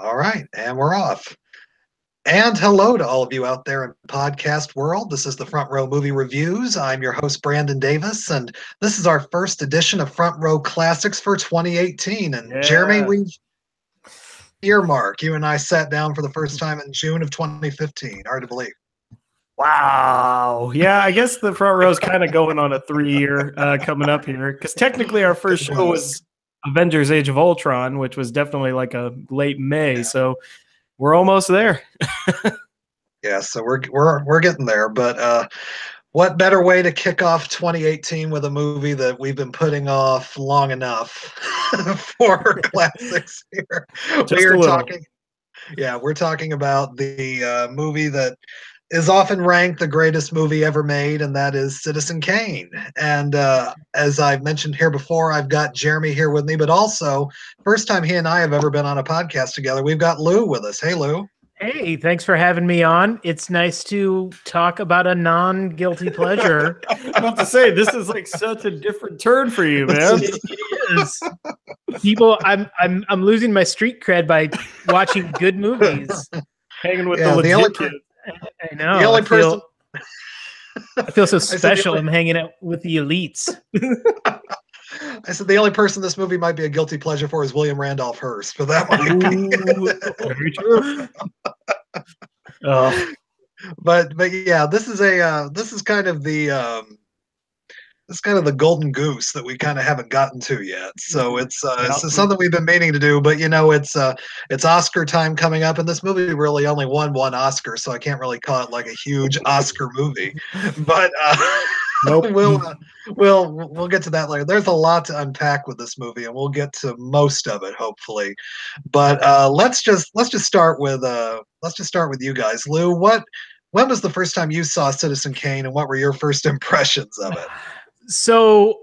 All right, and we're off. And hello to all of you out there in podcast world. This is the Front Row Movie Reviews. I'm your host, Brandon Davis, and this is our first edition of Front Row Classics for 2018. And Jeremy, Yeah. we earmark. You and I sat down for the first time in June of 2015. Hard to believe. Wow. Yeah, I guess the front row is kind of going on a 3-year coming up here, because technically our first show was Avengers: Age of Ultron, which was definitely like a late May. Yeah. So we're almost there. Yeah, so we're getting there. But what better way to kick off 2018 with a movie that we've been putting off long enough for classics here? We're talking about the movie that is often ranked the greatest movie ever made, and that is Citizen Kane. And as I've mentioned here before, I've got Jeremy here with me, but also, first time he and I have ever been on a podcast together, we've got Lou with us. Hey, Lou. Hey, thanks for having me on. It's nice to talk about a non-guilty pleasure. I'm about to say, this is like such a different turn for you, man. It is. People, I'm losing my street cred by watching good movies. Hanging with the legit kids. I know. The only person. I feel so special. I'm hanging out with the elites. I said the only person this movie might be a guilty pleasure for is William Randolph Hearst, but that might be very true. But yeah, this is kind of the golden goose that we kind of haven't gotten to yet. So it's something we've been meaning to do, but it's Oscar time coming up, and this movie really only won one Oscar, so I can't really call it like a huge Oscar movie. But nope. We'll get to that later. There's a lot to unpack with this movie, and we'll get to most of it hopefully. But let's just start with you guys. Lou, when was the first time you saw Citizen Kane, and what were your first impressions of it? So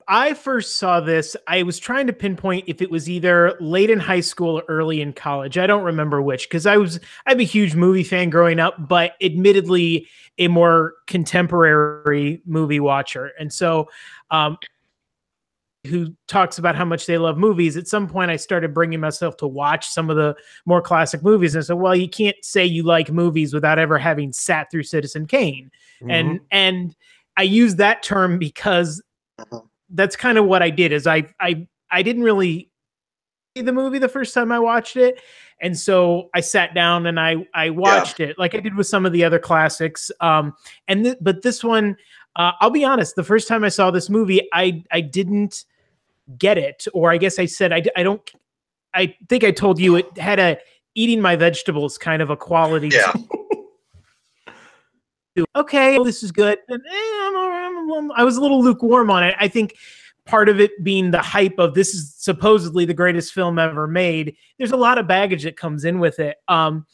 I first saw this, I was trying to pinpoint if it was either late in high school or early in college. I don't remember which, because I'm a huge movie fan growing up, but admittedly a more contemporary movie watcher. And so who talks about how much they love movies. At some point I started bringing myself to watch some of the more classic movies. And so, well, you can't say you like movies without ever having sat through Citizen Kane. Mm-hmm. And I use that term because that's kind of what I did. Is I didn't really see the movie the first time I watched it, and so I sat down and I watched it like I did with some of the other classics. But this one, I'll be honest, the first time I saw this movie, I didn't get it, or I guess I said I don't. I think I told you it had a eating my vegetables kind of a quality. Yeah. Okay, well, this is good. And, I was a little lukewarm on it. I think part of it being the hype of this is supposedly the greatest film ever made. There's a lot of baggage that comes in with it. And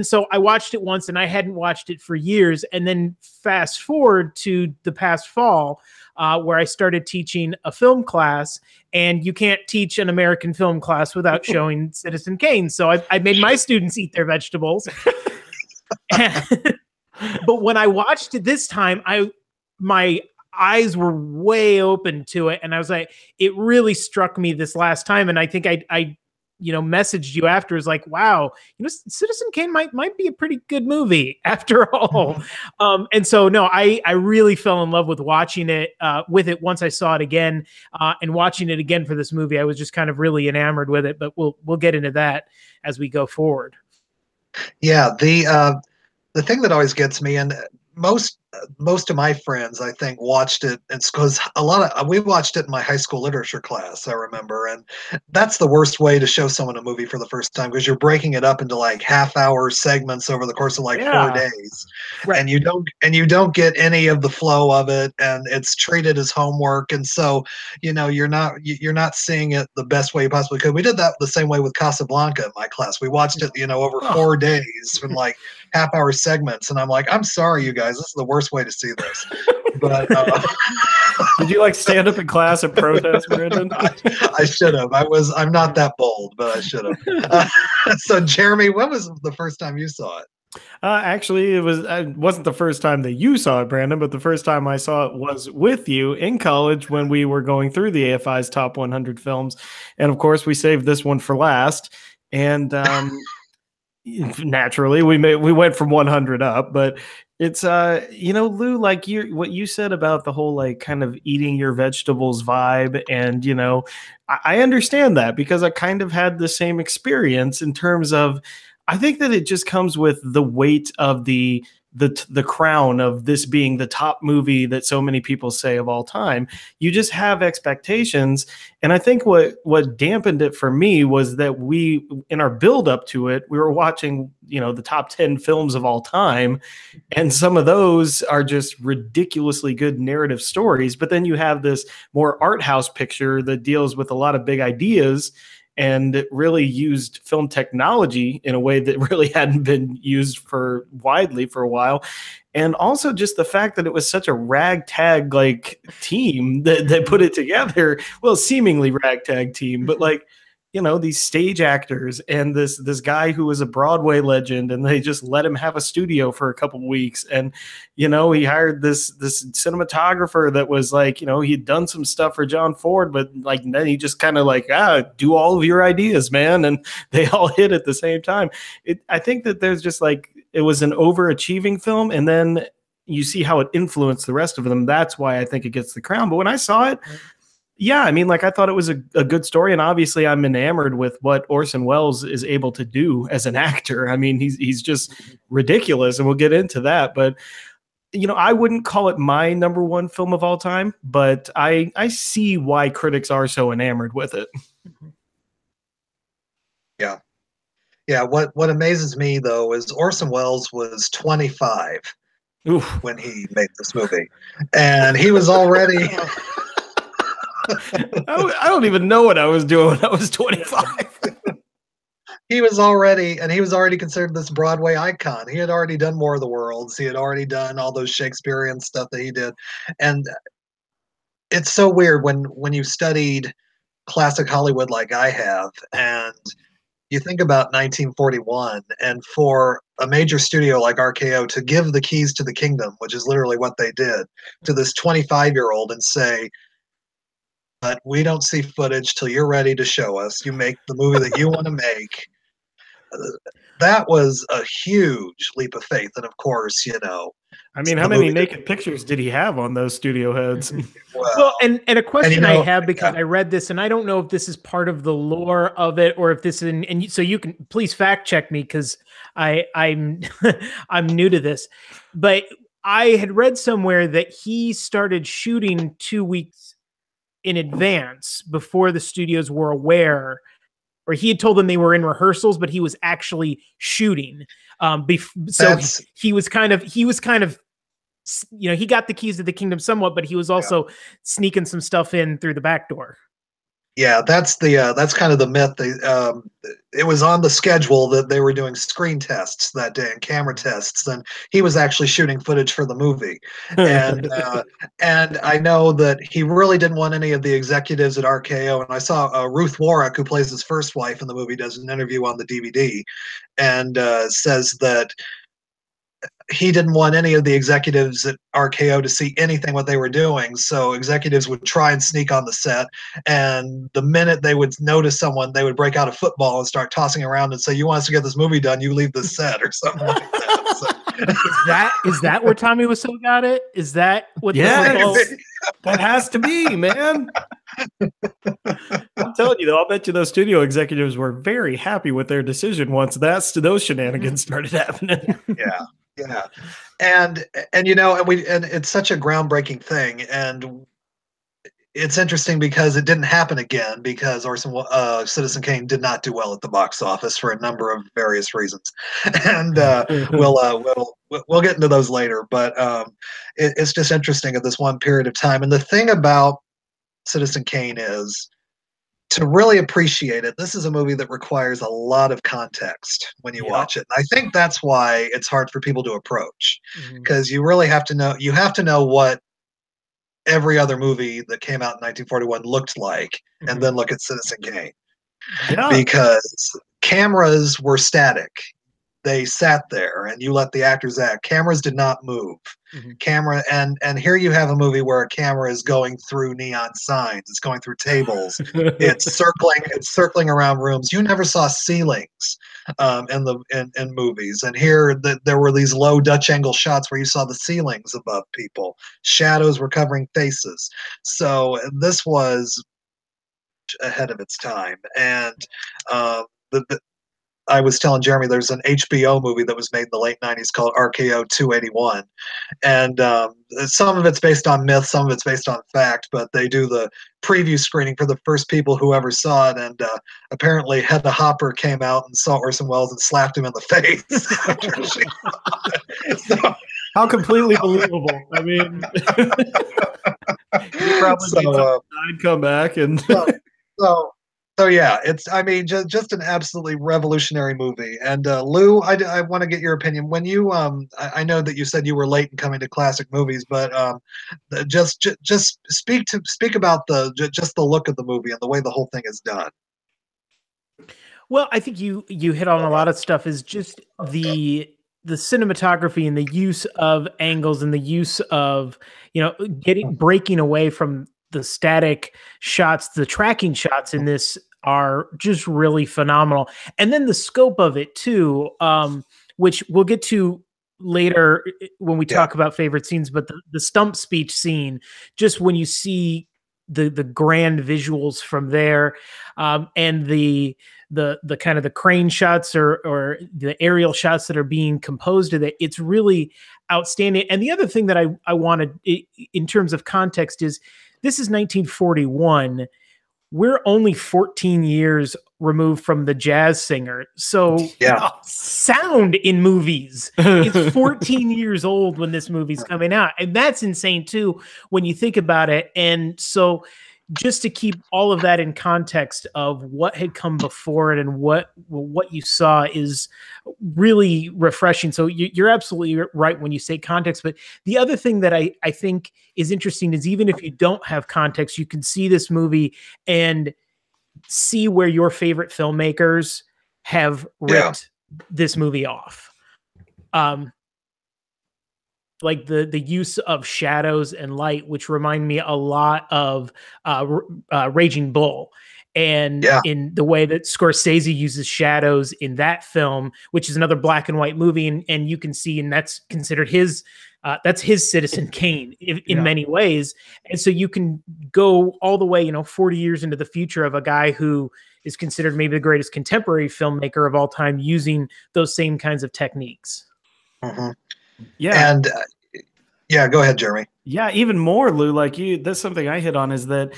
so I watched it once, and I hadn't watched it for years. And then fast forward to the past fall, where I started teaching a film class, and you can't teach an American film class without showing Citizen Kane. So I made my students eat their vegetables. But when I watched it this time, my eyes were way open to it, and I was like, it really struck me this last time. And I think I messaged you after, is like, wow, Citizen Kane might be a pretty good movie after all. And so no, I really fell in love with watching it once I saw it again, and watching it again for this movie. I was just kind of really enamored with it. But we'll get into that as we go forward. Yeah, the thing that always gets me, and most of my friends, I think, watched it. It's because we watched it in my high school literature class, I remember, and that's the worst way to show someone a movie for the first time, because you're breaking it up into like half-hour segments over the course of 4 days, right. and you don't get any of the flow of it, and it's treated as homework, and so you're not seeing it the best way you possibly could. We did that the same way with Casablanca in my class. We watched it over 4 days from like half-hour segments, and I'm like, I'm sorry, you guys, this is the worst way to see this. But did you stand up in class and protest, Brandon? I should have. I'm not that bold, but I should have. So Jeremy, when was the first time you saw it? Actually, it wasn't the first time that you saw it, Brandon, but the first time I saw it was with you in college when we were going through the AFI's top 100 films. And of course, we saved this one for last. and naturally we went from 100 up, but it's Lou, like what you said about the whole like kind of eating your vegetables vibe, and I understand that because I kind of had the same experience in terms of, I think that it just comes with the weight of the crown of this being the top movie that so many people say of all time. You just have expectations, and I think what dampened it for me was that we, in our build up to it, we were watching the top 10 films of all time, and some of those are just ridiculously good narrative stories, but then you have this more art house picture that deals with a lot of big ideas and it really used film technology in a way that really hadn't been used widely for a while. And also just the fact that it was such a ragtag like team that put it together. Well, seemingly ragtag team, but like, these stage actors and this guy who was a Broadway legend, and they just let him have a studio for a couple of weeks. And, he hired this cinematographer that was like, he'd done some stuff for John Ford, but like, then he just kind of like, do all of your ideas, man. And they all hit at the same time. I think that there's just like, it was an overachieving film. And then you see how it influenced the rest of them. That's why I think it gets the crown. But when I saw it, yeah, I mean, like I thought it was a good story, and obviously I'm enamored with what Orson Welles is able to do as an actor. I mean, he's just ridiculous, and we'll get into that. But I wouldn't call it my number one film of all time, but I see why critics are so enamored with it. Yeah, yeah. What amazes me though is Orson Welles was 25 Oof. when he made this movie, and he was already. I don't even know what I was doing when I was 25. He was already considered this Broadway icon. He had already done War of the Worlds. He had already done all those Shakespearean stuff that he did. And it's so weird when you studied classic Hollywood like I have, and you think about 1941, and for a major studio like RKO to give the keys to the kingdom, which is literally what they did, to this 25-year-old and say, but we don't see footage till you're ready to show us. You make the movie that you want to make. That was a huge leap of faith. And of course, I mean, how many naked pictures did he have on those studio heads? Well, and a question I have, because I read this, and I don't know if this is part of the lore of it, or if this is, and so you can please fact check me, because I'm I'm new to this, but I had read somewhere that he started shooting 2 weeks in advance before the studios were aware, or he had told them they were in rehearsals, but he was actually shooting. So he was kind of, he got the keys to the kingdom somewhat, but he was also sneaking some stuff in through the back door. Yeah, that's kind of the myth. It was on the schedule that they were doing screen tests that day and camera tests, and he was actually shooting footage for the movie. And and I know that he really didn't want any of the executives at RKO. And I saw Ruth Warwick, who plays his first wife in the movie, does an interview on the DVD, and says that he didn't want any of the executives at RKO to see anything what they were doing. So executives would try and sneak on the set, and the minute they would notice someone, they would break out a football and start tossing around and say, "You want us to get this movie done? You leave the set," or something like that. So. Is that where Tommy Wiseau got it? Is that what? Yes, that has to be, man. I'm telling you, though, I'll bet you those studio executives were very happy with their decision once those shenanigans started happening. Yeah, and it's such a groundbreaking thing, and it's interesting because it didn't happen again, because Citizen Kane did not do well at the box office for a number of various reasons, and we'll get into those later. But it's just interesting at this one period of time, and the thing about Citizen Kane is, to really appreciate it, this is a movie that requires a lot of context when you watch it. And I think that's why it's hard for people to approach, because you really have to know what every other movie that came out in 1941 looked like, and then look at Citizen Kane. Because cameras were static. they sat there and you let the actors act. Cameras did not move. And here you have a movie where a camera is going through neon signs, it's going through tables, it's circling around rooms. You never saw ceilings in movies, and here there were these low Dutch angle shots where you saw the ceilings above people, shadows were covering faces. So this was ahead of its time. And I was telling Jeremy there's an HBO movie that was made in the late 90s called RKO 281. And some of it's based on myth, some of it's based on fact, but they do the preview screening for the first people who ever saw it. And apparently Hedda Hopper came out and saw Orson Welles and slapped him in the face. So, how completely believable. I mean, he probably made some come back and So yeah, it's, I mean, just an absolutely revolutionary movie. And Lou, I want to get your opinion. When you, I know that you said you were late in coming to classic movies, but just speak about just the look of the movie and the way the whole thing is done. Well, I think you hit on a lot of stuff. Is just the cinematography and the use of angles and the use of, you know, breaking away from the static shots. The tracking shots in this are just really phenomenal. And then the scope of it too, which we'll get to later when we talk about favorite scenes, but the stump speech scene, just when you see the grand visuals from there, and the kind of the crane shots or the aerial shots that are being composed of it, it's really outstanding. And the other thing that I wanted in terms of context is, this is 1941. We're only 14 years removed from The Jazz Singer. So sound in movies is 14 years old when this movie's coming out. And that's insane too, when you think about it. And so just to keep all of that in context of what had come before it and what you saw is really refreshing. So you're absolutely right when you say context. But the other thing that I think is interesting is, even if you don't have context, you can see this movie and see where your favorite filmmakers have ripped this movie off. Like the use of shadows and light, which remind me a lot of Raging Bull. And in the way that Scorsese uses shadows in that film, which is another black and white movie. And you can see, and that's considered that's his Citizen Kane in many ways. And so you can go all the way, 40 years into the future of a guy who is considered maybe the greatest contemporary filmmaker of all time, using those same kinds of techniques. Mm-hmm. Yeah. And go ahead, Jeremy. Yeah, even more, Lou, like that's something I hit on, is that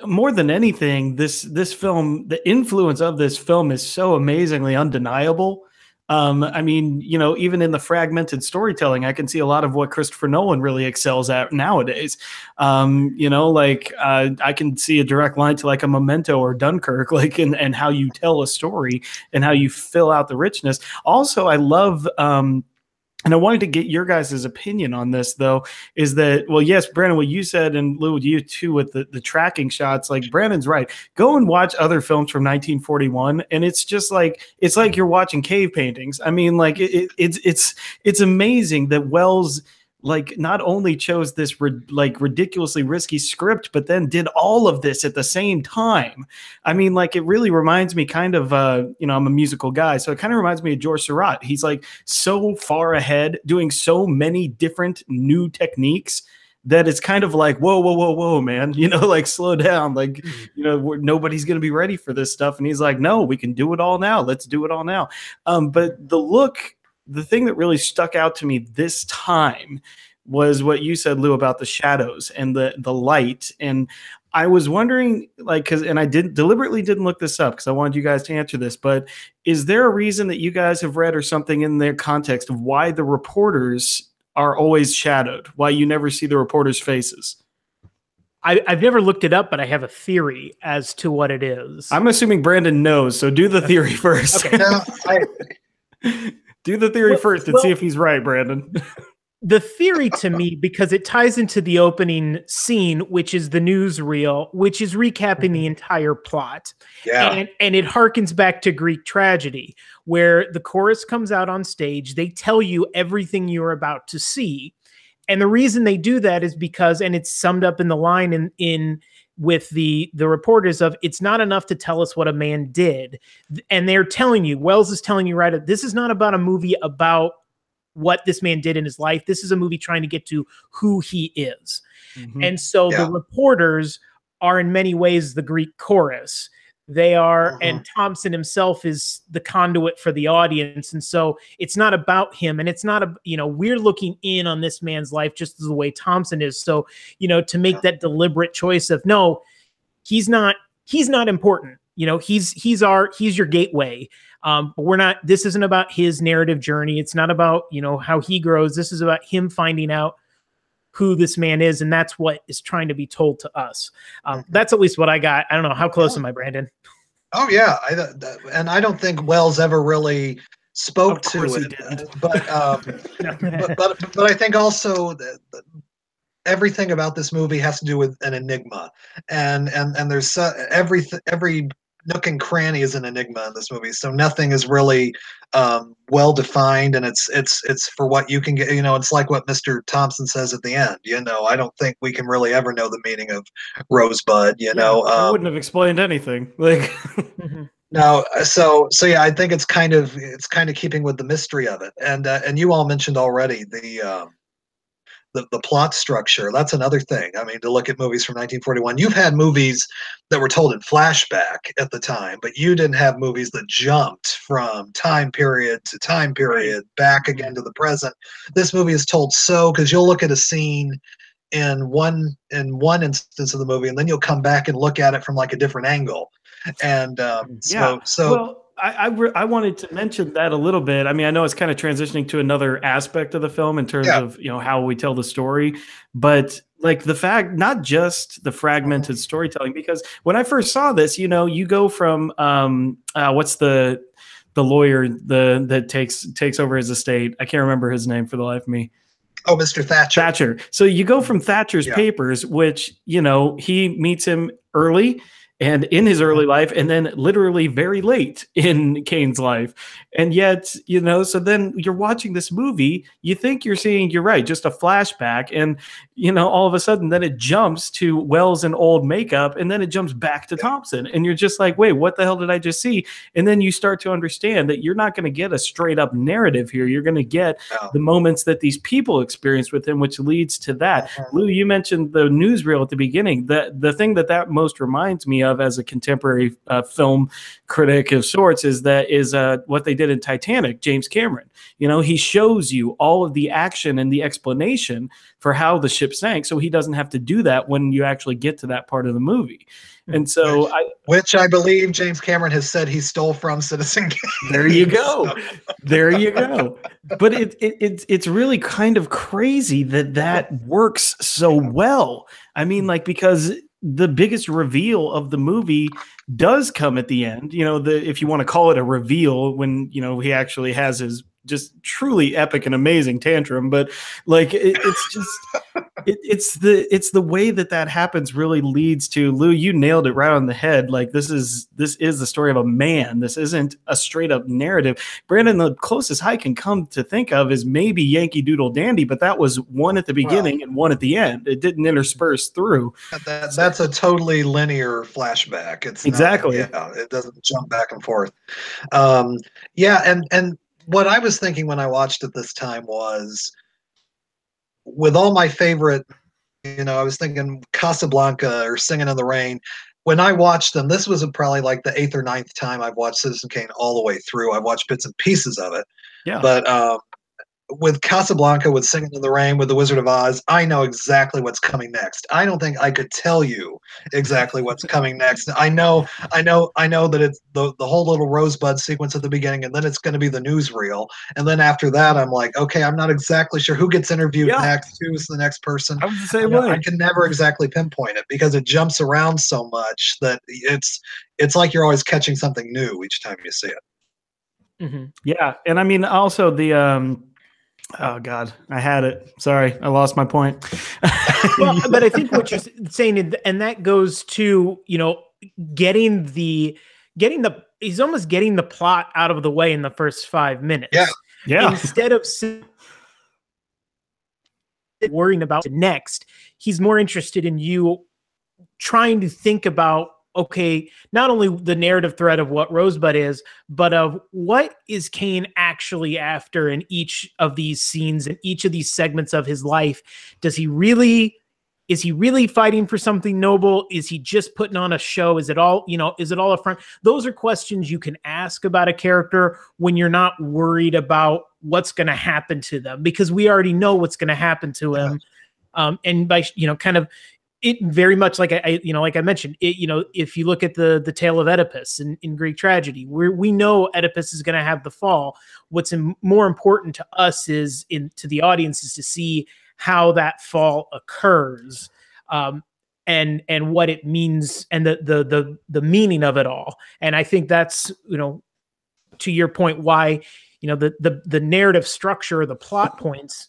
more than anything, this film, the influence of this film is so amazingly undeniable. I mean, even in the fragmented storytelling, I can see a lot of what Christopher Nolan really excels at nowadays. I can see a direct line to like a Memento or Dunkirk, like, and how you tell a story and how you fill out the richness. Also, I love, and I wanted to get your guys' opinion on this, though, is that, well, yes, Brandon, what you said, and Lou, you too, with the tracking shots, like Brandon's right. Go and watch other films from 1941, and it's just like, it's like you're watching cave paintings. I mean, like, it's amazing that Wells, like, not only chose this ridiculously risky script, but then did all of this at the same time. I mean, like, it really reminds me kind of, I'm a musical guy, so it kind of reminds me of George Seurat. He's like so far ahead, doing so many different new techniques that it's kind of like, whoa, man, like, slow down. Like, nobody's going to be ready for this stuff. And he's like, no, we can do it all now. Let's do it all now. But the thing that really stuck out to me this time was what you said, Lou, about the shadows and the light. And I was wondering, like, and I deliberately didn't look this up because I wanted you guys to answer this, but is there a reason that you guys have read or something in their context of why the reporters are always shadowed, why you never see the reporters' faces? I've never looked it up, but I have a theory as to what it is. I'm assuming Brandon knows, so do the theory first. Okay. Do the theory first and see if he's right, Brandon. the theory to me, because it ties into the opening scene, which is the newsreel, which is recapping the entire plot. Yeah. And it harkens back to Greek tragedy, where the chorus comes out on stage. They tell you everything you're about to see. And the reason they do that is because, and it's summed up in the line in with the reporters of, it's not enough to tell us what a man did. And they're telling you, Wells is telling you, right, this is not about a movie about what this man did in his life. This is a movie trying to get to who he is. Mm-hmm. And so the reporters are in many ways the Greek chorus. They are, and Thompson himself is the conduit for the audience. And so it's not about him, and it's not we're looking in on this man's life just as the way Thompson is. So, to make that deliberate choice of, no, he's not important. He's your gateway. But this isn't about his narrative journey. It's not about, how he grows. This is about him finding out who this man is, and that's what is trying to be told to us. That's at least what I got. I don't know. How close am I, Brandon? Oh, yeah. And I don't think Wells ever really spoke to it. But I think also that everything about this movie has to do with an enigma. And there's every nook and cranny is an enigma in this movie, so nothing is really well defined, and it's for what you can get. It's like what Mr. Thompson says at the end. I don't think we can really ever know the meaning of Rosebud. I wouldn't have explained anything. Like, no, so yeah, I think it's kind of keeping with the mystery of it, and you all mentioned already the plot structure. That's another thing. I mean, to look at movies from 1941, you've had movies that were told in flashback at the time, but you didn't have movies that jumped from time period to time period back again to the present. This movie is told because you'll look at a scene in one instance of the movie, and then you'll come back and look at it from like a different angle. And well, I wanted to mention that a little bit. I mean, I know it's kind of transitioning to another aspect of the film in terms of, how we tell the story, but like the fact, not just the fragmented storytelling, because when I first saw this, you go from, what's the lawyer, that takes over his estate. I can't remember his name for the life of me. Oh, Mr. Thatcher. So you go from Thatcher's papers, which, he meets him early and in his early life, and then literally very late in Kane's life. And yet, so then you're watching this movie, you think you're seeing, you're right, just a flashback. And, all of a sudden then it jumps to Wells in old makeup, and then it jumps back to Thompson. And you're just like, wait, what the hell did I just see? And then you start to understand that you're not going to get a straight up narrative here. You're going to get the moments that these people experience with him, which leads to that. Lou, you mentioned the newsreel at the beginning. The thing that most reminds me of as a contemporary film critic of sorts is what they did in Titanic. James Cameron, he shows you all of the action and the explanation for how the ship sank, so he doesn't have to do that when you actually get to that part of the movie. And so which I believe James Cameron has said he stole from Citizen Kane. There you go. There you go. But it's really kind of crazy that works so well. I mean, like, because the biggest reveal of the movie does come at the end. If you want to call it a reveal, when he actually has his just truly epic and amazing tantrum, but like it's just it's the way that happens really leads to, Lou, you nailed it right on the head. Like, this is the story of a man. This isn't a straight up narrative. Brandon, the closest I can come to think of is maybe Yankee Doodle Dandy, but that was one at the beginning and one at the end. It didn't intersperse through. That's a totally linear flashback. It's exactly. It doesn't jump back and forth. And what I was thinking when I watched it this time was, with all my favorite, I was thinking Casablanca or Singing in the Rain. When I watched them, this was probably like the 8th or 9th time I've watched Citizen Kane all the way through. I've watched bits and pieces of it. Yeah. But with Casablanca, with Singing in the Rain, with The Wizard of Oz, I know exactly what's coming next. I don't think I could tell you exactly what's coming next. I know that it's the whole little Rosebud sequence at the beginning, and then it's going to be the newsreel, and then after that, I'm like, okay, I'm not exactly sure who gets interviewed next, who's the next person. I was the same way. I can never exactly pinpoint it because it jumps around so much that it's like you're always catching something new each time you see it. Mm-hmm. Yeah, and I mean also Oh God, I had it. Sorry, I lost my point. Well, but I think what you're saying, and that goes to, getting the he's almost getting the plot out of the way in the first 5 minutes. Yeah. Instead of worrying about the next, he's more interested in you trying to think about, okay, not only the narrative thread of what Rosebud is, but of what is Kane actually after in each of these scenes, in each of these segments of his life. Is he really fighting for something noble? Is he just putting on a show? Is it all a front? Those are questions you can ask about a character when you're not worried about what's going to happen to them, because we already know what's going to happen to him. And by, kind of, it very much like I mentioned, if you look at the tale of Oedipus in Greek tragedy, we know Oedipus is going to have the fall. What's more important to us to the audience is to see how that fall occurs, and what it means, and the meaning of it all. And I think that's, to your point, why, the narrative structure, the plot points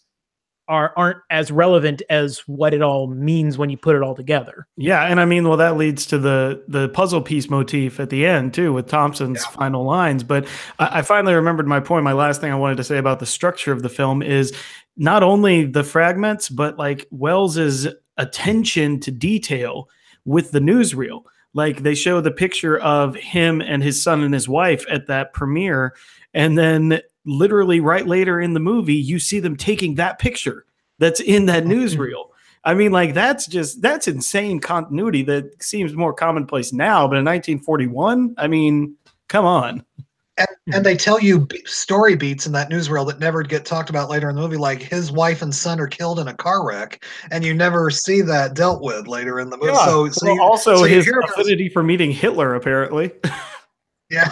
aren't as relevant as what it all means when you put it all together. Yeah, and I mean, well, that leads to the puzzle piece motif at the end too, with Thompson's final lines. But I finally remembered my point. My last thing I wanted to say about the structure of the film is not only the fragments, but like Wells's attention to detail with the newsreel. Like, they show the picture of him and his son and his wife at that premiere, and then literally right later in the movie, you see them taking that picture that's in that newsreel. I mean, like, that's insane continuity that seems more commonplace now, but in 1941, I mean, come on. And they tell you story beats in that newsreel that never get talked about later in the movie, like his wife and son are killed in a car wreck, and you never see that dealt with later in the movie. Yeah. So his affinity for meeting Hitler, apparently. Yeah.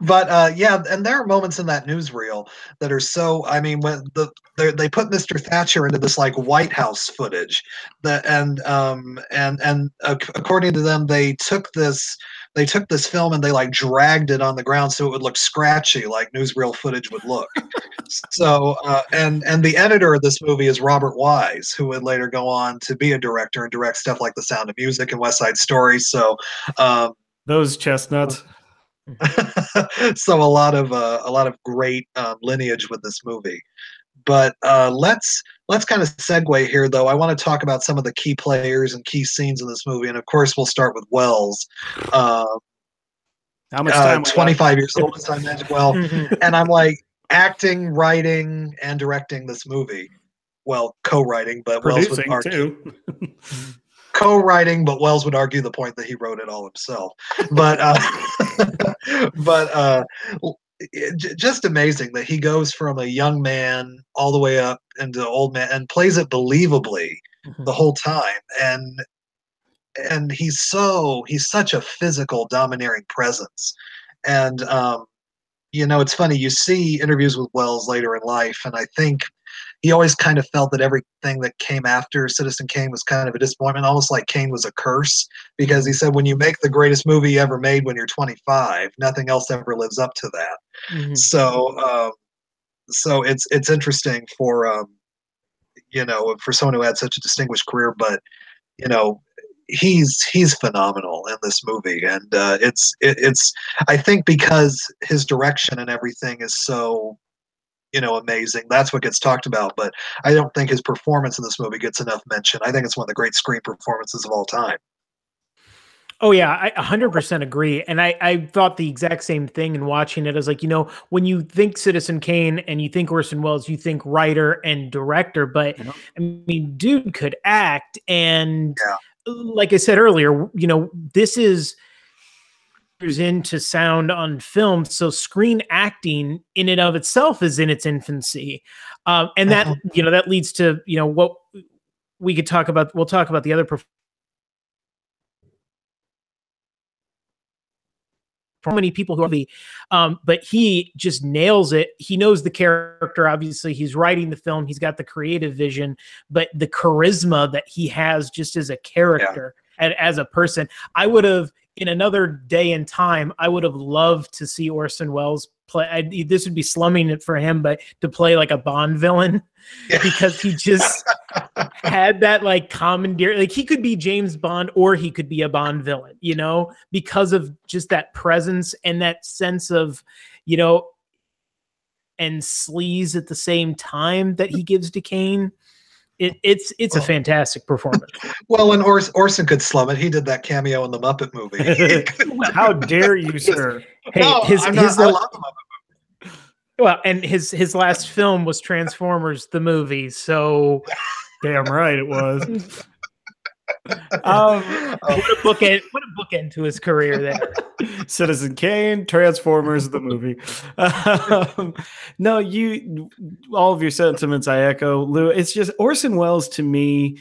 But and there are moments in that newsreel that are so, I mean, when they put Mr. Thatcher into this like White House footage, according to them, they took this film and they like dragged it on the ground so it would look scratchy, like newsreel footage would look. So and the editor of this movie is Robert Wise, who would later go on to be a director and direct stuff like The Sound of Music and West Side Story. So those chestnuts. So a lot of great lineage with this movie. But let's kind of segue here, though. I want to talk about some of the key players and key scenes in this movie, and of course, we'll start with Wells. How much time? 25 years old as I mentioned. Well, and I'm like arting, writing, and directing this movie. Well, co-writing, but producing Wells would argue. too. Co-writing, but Wells would argue the point that he wrote it all himself. But just amazing that he goes from a young man all the way up into old man and plays it believably the whole time. And he's such a physical, domineering presence. And it's funny, you see interviews with Wells later in life, and I think he always kind of felt that everything that came after Citizen Kane was kind of a disappointment, almost like Kane was a curse, because he said, when you make the greatest movie you ever made when you're 25, nothing else ever lives up to that. So it's interesting for someone who had such a distinguished career, but he's phenomenal in this movie, and it's I think because his direction and everything is so amazing. That's what gets talked about, but I don't think his performance in this movie gets enough mention. I think it's one of the great screen performances of all time. Oh yeah, I 100% agree. And I thought the exact same thing in watching it. I was like, when you think Citizen Kane and you think Orson Welles, you think writer and director, but I mean, dude could act. And like I said earlier, this is into sound on film, so screen acting in and of itself is in its infancy, and that that leads to what we could talk about. We'll talk about the other many people who are but he just nails it. He knows the character. Obviously, he's writing the film. He's got the creative vision, but the charisma that he has just as a character and as a person, I would have. in another day and time, I would have loved to see Orson Welles play. This would be slumming it for him, but to play like a Bond villain, because he just had that like commandeer. Like he could be James Bond or he could be a Bond villain, you know, because of just that presence and that sense of, you know, and sleaze at the same time that he gives to Kane. It's a fantastic performance. Well, and Orson could slum it. He did that cameo in the Muppet movie. How dare you, sir? Hey, no, I love the Muppet movie. Well, and his last film was Transformers the movie, so damn right it was. What a bookend to his career there. Citizen Kane, Transformers, the movie. No, all of your sentiments I echo, Lou. It's just Orson Welles to me.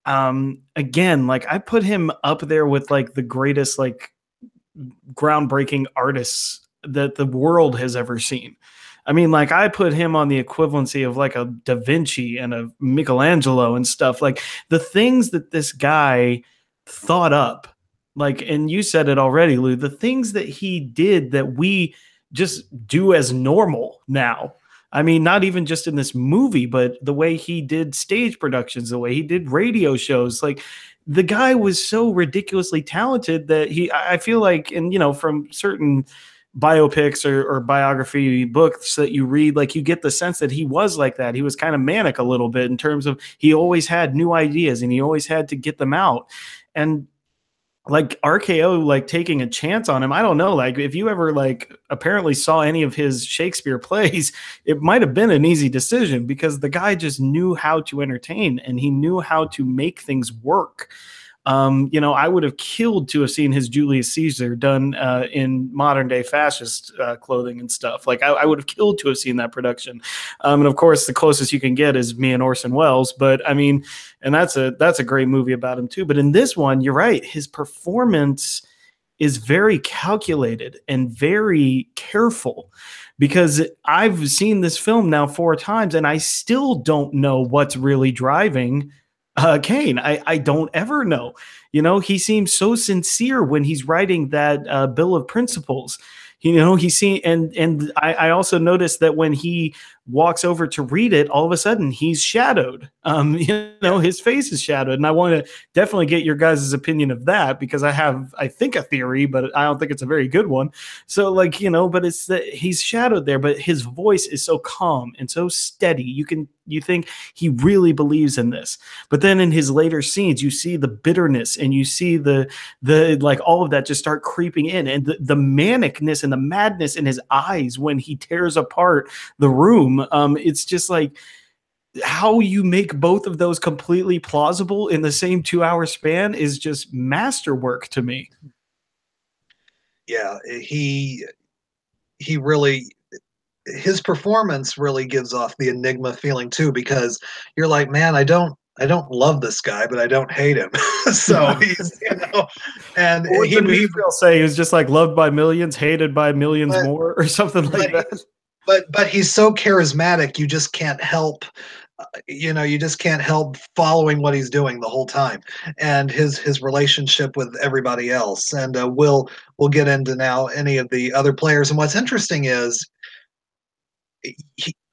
Again, like I put him up there with like the greatest, like groundbreaking artists that the world has ever seen. I mean, like I put him on the equivalency of like a Da Vinci and a Michelangelo and stuff. Like the things that this guy thought up, like, and you said it already, Lou, the things that he did that we just do as normal now. I mean, not even just in this movie, but the way he did stage productions, the way he did radio shows, like the guy was so ridiculously talented that I feel like, and you know, from certain biopics or biography books that you read, like you get the sense that he was like that. He was kind of manic a little bit in terms of he always had new ideas and he always had to get them out. And like RKO, like taking a chance on him, I don't know. Like if you ever like apparently saw any of his Shakespeare plays, it might have been an easy decision because the guy just knew how to entertain and he knew how to make things work. You know, I would have killed to have seen his Julius Caesar done in modern day fascist clothing and stuff. Like I would have killed to have seen that production. And of course, the closest you can get is me and Orson Welles. But I mean, and that's a great movie about him too. But in this one, you're right. His performance is very calculated and very careful, because I've seen this film now 4 times and I still don't know what's really driving Kane. I don't ever know. You know, he seems so sincere when he's writing that bill of principles. You know, and I also noticed that when he walks over to read it, all of a sudden he's shadowed. You know, his face is shadowed, and I want to definitely get your guys' opinion of that because I think a theory, but I don't think it's a very good one. So, like, you know, but it's that he's shadowed there, but his voice is so calm and so steady. You think he really believes in this, but then in his later scenes, you see the bitterness and you see the like all of that just start creeping in, and the manicness and the madness in his eyes when he tears apart the room. It's just like how you make both of those completely plausible in the same 2-hour span is just masterwork to me. Yeah, he really, his performance really gives off the enigma feeling too, because you're like, man, I don't love this guy, but I don't hate him. So he's, you know, and he will say he was just like loved by millions, hated by millions more, or something like that. But he's so charismatic, you just can't help, you know, you just can't help following what he's doing the whole time, and his relationship with everybody else. And we'll get into now any of the other players. And what's interesting is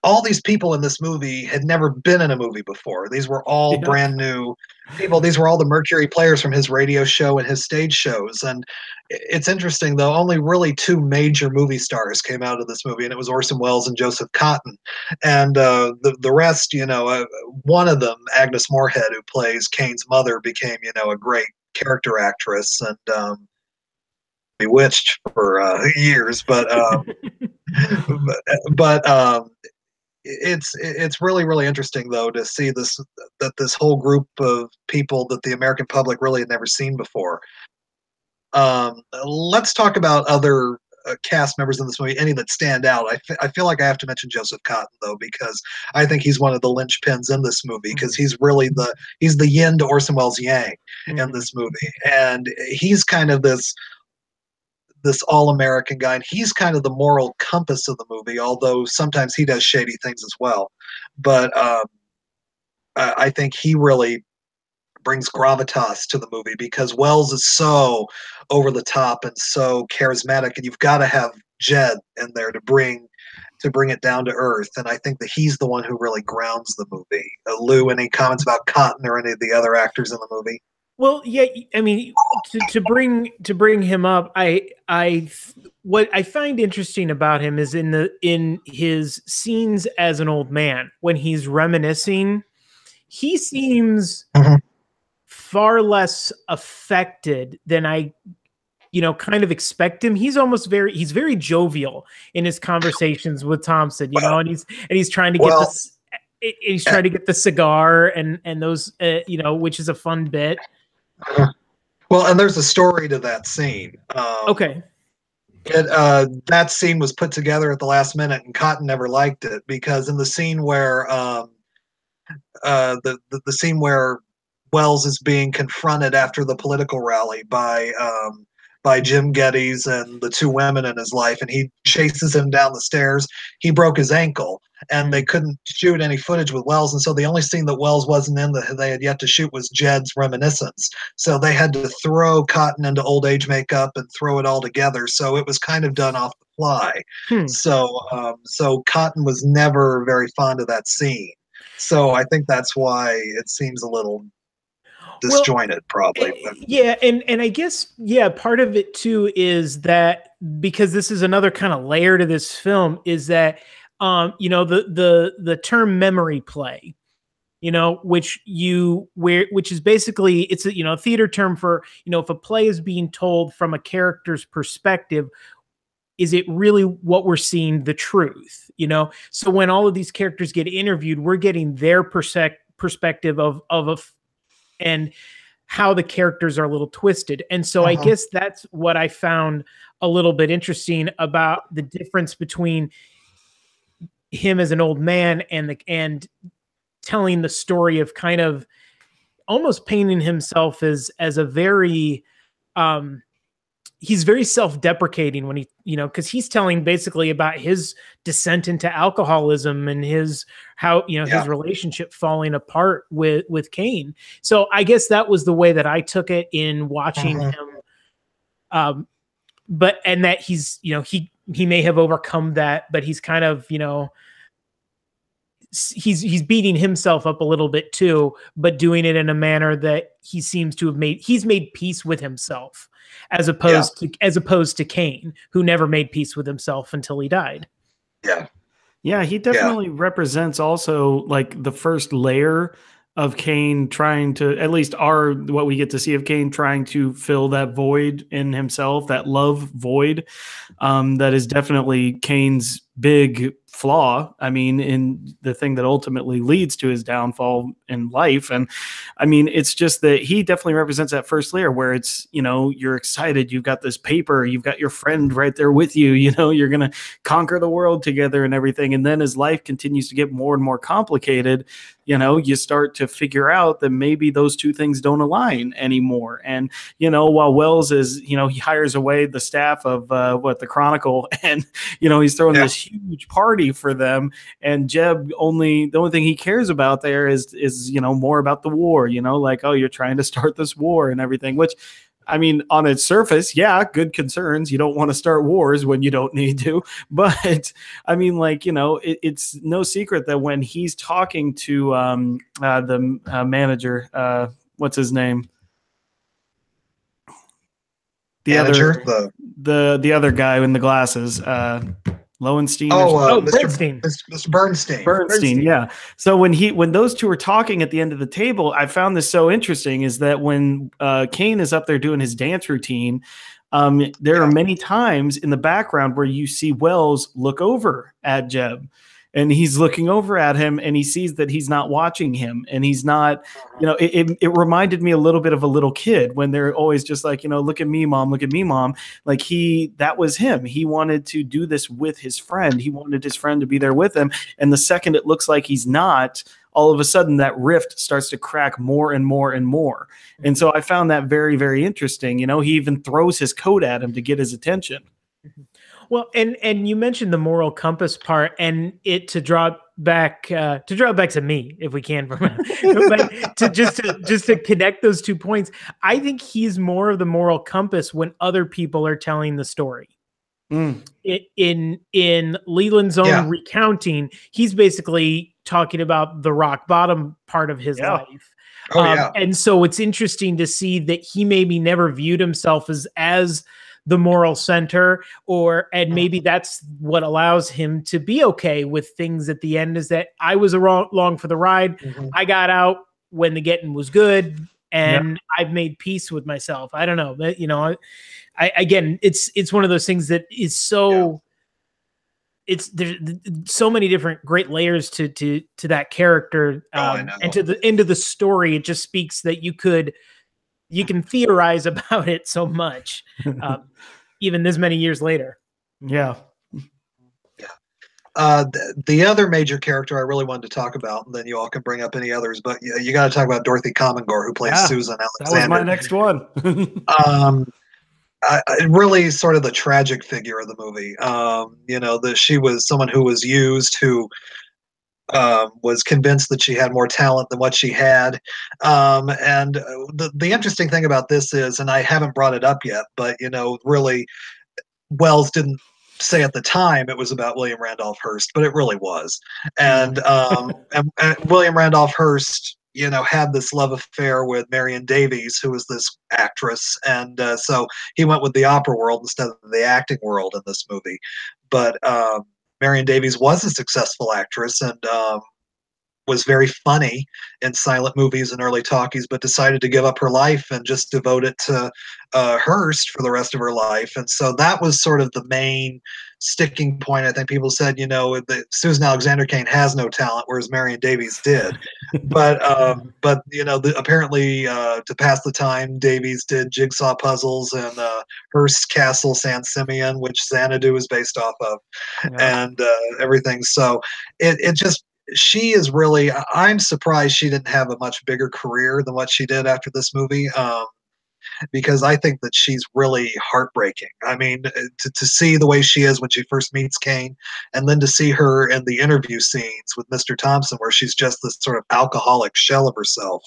all these people in this movie had never been in a movie before. These were all brand new people. These were all the Mercury players from his radio show and his stage shows. And it's interesting, though, only really 2 major movie stars came out of this movie, and it was Orson Welles and Joseph Cotten. And the rest, you know, one of them, Agnes Moorehead, who plays Kane's mother, became, you know, a great character actress and Bewitched for years. But it's really, really interesting, though, to see this whole group of people that the American public really had never seen before. Let's talk about other cast members in this movie, any that stand out. I feel like I have to mention Joseph Cotten, though, because I think he's one of the linchpins in this movie, because he's really he's the yin to Orson Welles' yang in this movie, and he's kind of this all-American guy, and he's kind of the moral compass of the movie, although sometimes he does shady things as well. But I think he really brings gravitas to the movie, because Welles is so over the top and so charismatic, and you've got to have Jed in there to bring it down to earth. And I think that he's the one who really grounds the movie. Lou, any comments about Cotton or any of the other actors in the movie? Well, yeah, I mean, to bring him up, what I find interesting about him is in his scenes as an old man, when he's reminiscing, he seems far less affected than I kind of expect him. He's very jovial in his conversations with Thompson, and he's trying to get the cigar and those, which is a fun bit. Well, and there's a story to that scene. Okay. That scene was put together at the last minute, and Cotton never liked it because in the scene where the scene where Wells is being confronted after the political rally by Jim Geddes and the two women in his life, and he chases him down the stairs. He broke his ankle, and they couldn't shoot any footage with Wells, and so the only scene that Wells wasn't in that they had yet to shoot was Jed's reminiscence. So they had to throw Cotton into old age makeup and throw it all together. So it was kind of done off the fly. So Cotton was never very fond of that scene. So I think that's why it seems a little disjointed, probably. Yeah, and I guess part of it too is that because this is another kind of layer to this film is that the term memory play, which is basically it's a theater term for if a play is being told from a character's perspective, is it really what we're seeing the truth? So when all of these characters get interviewed, we're getting their perspective of and how the characters are a little twisted. And so I guess that's what I found a little bit interesting about the difference between him as an old man and telling the story of kind of almost painting himself as a very, he's very self-deprecating when because he's telling basically about his descent into alcoholism and his relationship falling apart with Kane. So I guess that was the way that I took it in watching him. But that he's, he may have overcome that, but he's kind of, he's beating himself up a little bit too, but doing it in a manner that he seems to have made peace with himself, as opposed to Kane, who never made peace with himself until he died. Yeah, he definitely represents also like the first layer of Kane trying to, at least what we get to see of Kane trying to fill that void in himself, that love void. That is definitely Kane's big flaw. I mean, in the thing that ultimately leads to his downfall in life. And I mean, it's just that he definitely represents that first layer where it's, you're excited. You've got this paper, you've got your friend right there with you, you're going to conquer the world together and everything. And then as life continues to get more and more complicated, you start to figure out that maybe those two things don't align anymore. And, while Wells is, he hires away the staff of the Chronicle and, he's throwing this huge party for them. And Jeb the only thing he cares about there is, more about the war, like, oh, you're trying to start this war and everything, which, I mean, on its surface, good concerns. You don't want to start wars when you don't need to. But I mean, like, it's no secret that when he's talking to the manager, what's his name? The other guy in the glasses, Lowenstein. Mr. Bernstein. Bernstein, yeah. So when those two are talking at the end of the table, I found this so interesting is that when Kane is up there doing his dance routine, there are many times in the background where you see Wells look over at Jeb. And he's looking over at him and he sees that he's not watching him and he's not, it reminded me a little bit of a little kid when they're always just like, look at me, mom, look at me, mom. Like that was him. He wanted to do this with his friend. He wanted his friend to be there with him. And the second it looks like he's not, all of a sudden that rift starts to crack more and more and more. And so I found that very, very interesting. He even throws his coat at him to get his attention. Well, and you mentioned the moral compass part and it to draw back to me, if we can, but to connect those 2 points, I think he's more of the moral compass when other people are telling the story. In Leland's own recounting, he's basically talking about the rock bottom part of his life. And so it's interesting to see that he maybe never viewed himself as the moral center, and maybe that's what allows him to be okay with things at the end, is that I was along for the ride. I got out when the getting was good, and I've made peace with myself. I don't know, but, you know, again, it's one of those things that is so there's so many different great layers to that character, and to the end of the story. It just speaks that you can theorize about it so much, even this many years later. Yeah. The other major character I really wanted to talk about, and then you all can bring up any others, but you got to talk about Dorothy Commingore, who plays Susan Alexander. That was my next one. Really sort of the tragic figure of the movie. You know, that she was someone who was used, who was convinced that she had more talent than what she had. And the interesting thing about this is, and I haven't brought it up yet, but, you know, really, Wells didn't say at the time it was about William Randolph Hearst, but it really was. And, and William Randolph Hearst, you know, had this love affair with Marion Davies, who was this actress. And so he went with the opera world instead of the acting world in this movie. But Marion Davies was a successful actress and was very funny in silent movies and early talkies, but decided to give up her life and just devote it to Hearst for the rest of her life. And so that was sort of the main sticking point. I think people said, you know, that Susan Alexander Kane has no talent, whereas Marion Davies did. But you know, apparently to pass the time, Davies did jigsaw puzzles and Hearst's Castle San Simeon, which Xanadu is based off of, and everything. So it just, she is really, I'm surprised she didn't have a much bigger career than what she did after this movie, because I think that she's really heartbreaking. I mean, to see the way she is when she first meets Kane, and then to see her in the interview scenes with Mr. Thompson, where she's just this sort of alcoholic shell of herself,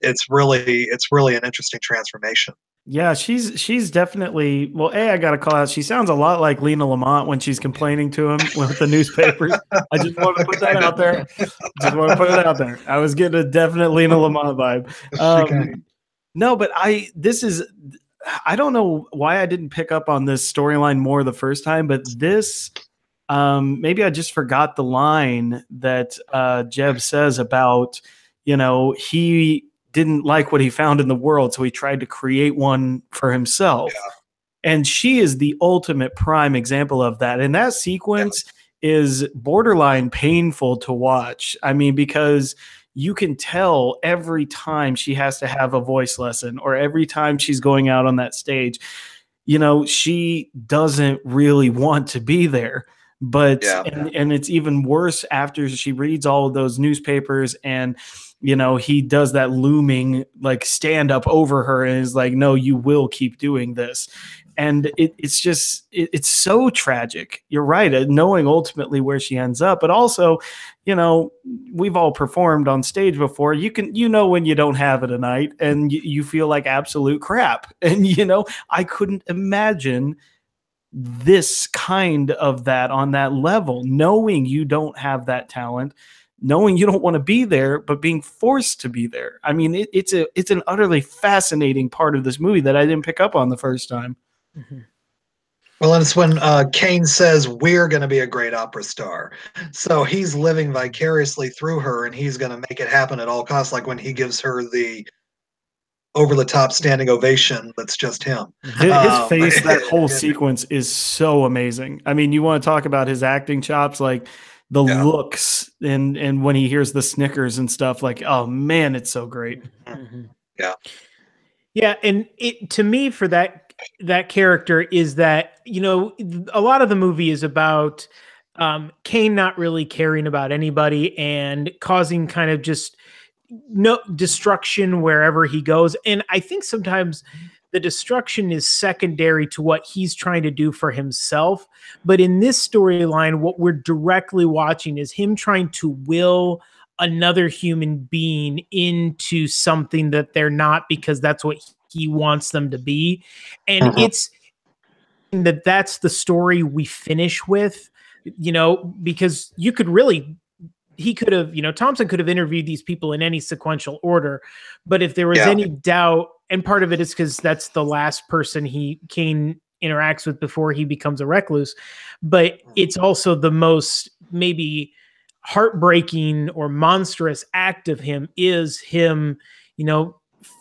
it's really an interesting transformation. Yeah, she's definitely, well, I got to call out, she sounds a lot like Lena Lamont when she's complaining to him with the newspapers. I just want to put that out there. I was getting a definite Lena Lamont vibe. No, but I don't know why I didn't pick up on this storyline more the first time, but this, maybe I just forgot the line that Jeb says about, you know, he didn't like what he found in the world, so he tried to create one for himself. And she is the ultimate prime example of that. And that sequence is borderline painful to watch. I mean, because you can tell every time she has to have a voice lesson, or every time she's going out on that stage, you know, she doesn't really want to be there. But and it's even worse after she reads all of those newspapers, and you know, he does that looming like stand up over her and is like, no, you will keep doing this. And it's so tragic. You're right, knowing ultimately where she ends up, but also, you know, we've all performed on stage before. You know, when you don't have it a night and you feel like absolute crap. And, you know, I couldn't imagine this kind of that on that level, knowing you don't have that talent, knowing you don't want to be there, but being forced to be there. I mean, it's an utterly fascinating part of this movie that I didn't pick up on the first time. Well, and it's when Kane says, we're going to be a great opera star. So he's living vicariously through her, and he's going to make it happen at all costs, like when he gives her the over-the-top standing ovation that's just him. His face, that whole sequence is so amazing. I mean, you want to talk about his acting chops, like the looks and when he hears the snickers and stuff, like, oh man, it's so great. Yeah, and it, to me, for that character is that, you know, a lot of the movie is about Kane not really caring about anybody and causing kind of just no destruction wherever he goes. And I think sometimes the destruction is secondary to what he's trying to do for himself. But in this storyline, what we're directly watching is him trying to will another human being into something that they're not, because that's what he wants them to be. And it's that's the story we finish with, because you could really, he could have, Thompson could have interviewed these people in any sequential order, but if there was any doubt, and part of it is because that's the last person Kane interacts with before he becomes a recluse, but it's also the most maybe heartbreaking or monstrous act of him is him,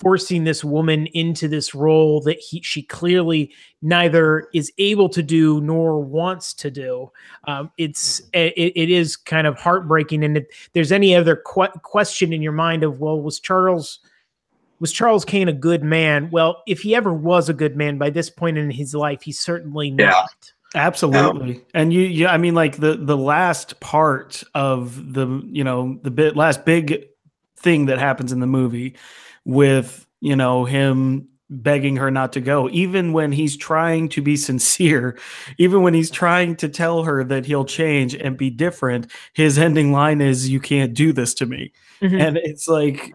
forcing this woman into this role that she clearly neither is able to do nor wants to do. It is kind of heartbreaking. And if there's any other question in your mind of, well, was Charles Kane a good man? Well, if he ever was a good man by this point in his life, he's certainly not. Absolutely. And I mean, like the last part of the last big thing that happens in the movie with, him begging her not to go, even when he's trying to be sincere, even when he's trying to tell her that he'll change and be different, his ending line is, "You can't do this to me." And it's like,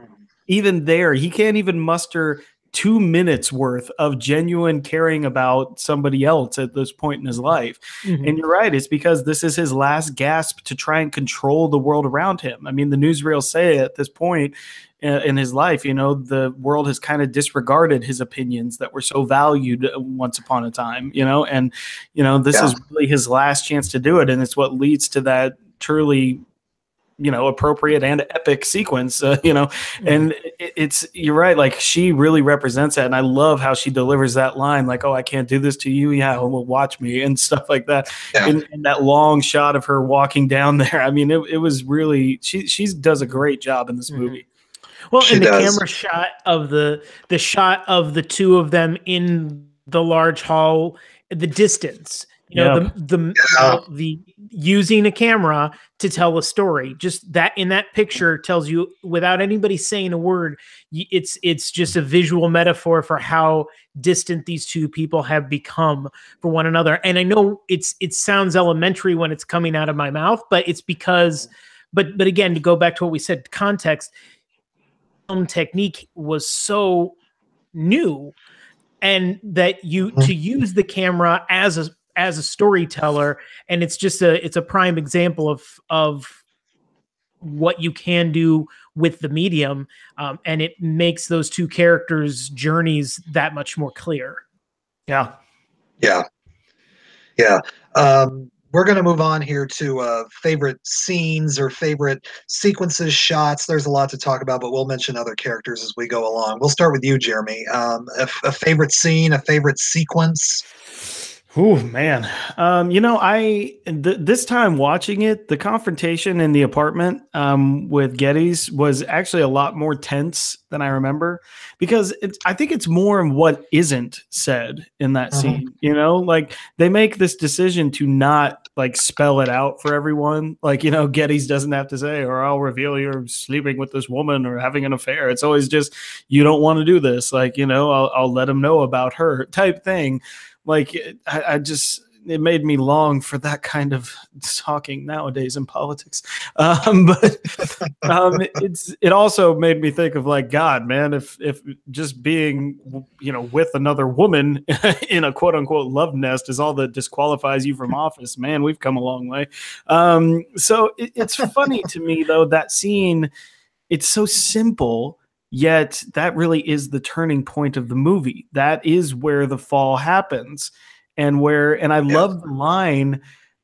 even there, he can't even muster 2 minutes worth of genuine caring about somebody else at this point in his life. And you're right. It's because this is his last gasp to try and control the world around him. I mean, the newsreels say at this point in his life, the world has kind of disregarded his opinions that were so valued once upon a time, and, this is really his last chance to do it. And it's what leads to that truly appropriate and epic sequence, and you're right. Like, she really represents that. And I love how she delivers that line, like, "Oh, I can't do this to you. Yeah, well, watch me," and stuff like that. And that long shot of her walking down there. I mean, it was really, she does a great job in this movie. Well, and the camera shot of the shot of the two of them in the large hall, the distance, the using a camera to tell a story, just that in that picture tells you without anybody saying a word, it's just a visual metaphor for how distant these two people have become for one another. And I know it sounds elementary when it's coming out of my mouth, but it's because, but again, to go back to what we said, context, film technique was so new, and that to use the camera as a storyteller, and it's a prime example of what you can do with the medium, and it makes those two characters' journeys that much more clear. Yeah. We're going to move on here to favorite scenes or favorite sequences, shots. There's a lot to talk about, but we'll mention other characters as we go along. We'll start with you, Jeremy. A favorite scene, a favorite sequence? Oh, man. This time watching it, the confrontation in the apartment with Geddes was actually a lot more tense than I remember, because I think it's more of what isn't said in that scene. Like, they make this decision to not like spell it out for everyone. Like, Geddes doesn't have to say, "Or I'll reveal you're sleeping with this woman or having an affair." It's always just, "You don't want to do this." Like, I'll let him know about her type thing. Like, it made me long for that kind of talking nowadays in politics. But it also made me think of, like, God, man, if just being, with another woman in a quote unquote love nest is all that disqualifies you from office, man, we've come a long way. So it's funny to me, though, that scene, it's so simple, yet that really is the turning point of the movie. That is where the fall happens, and I love the line.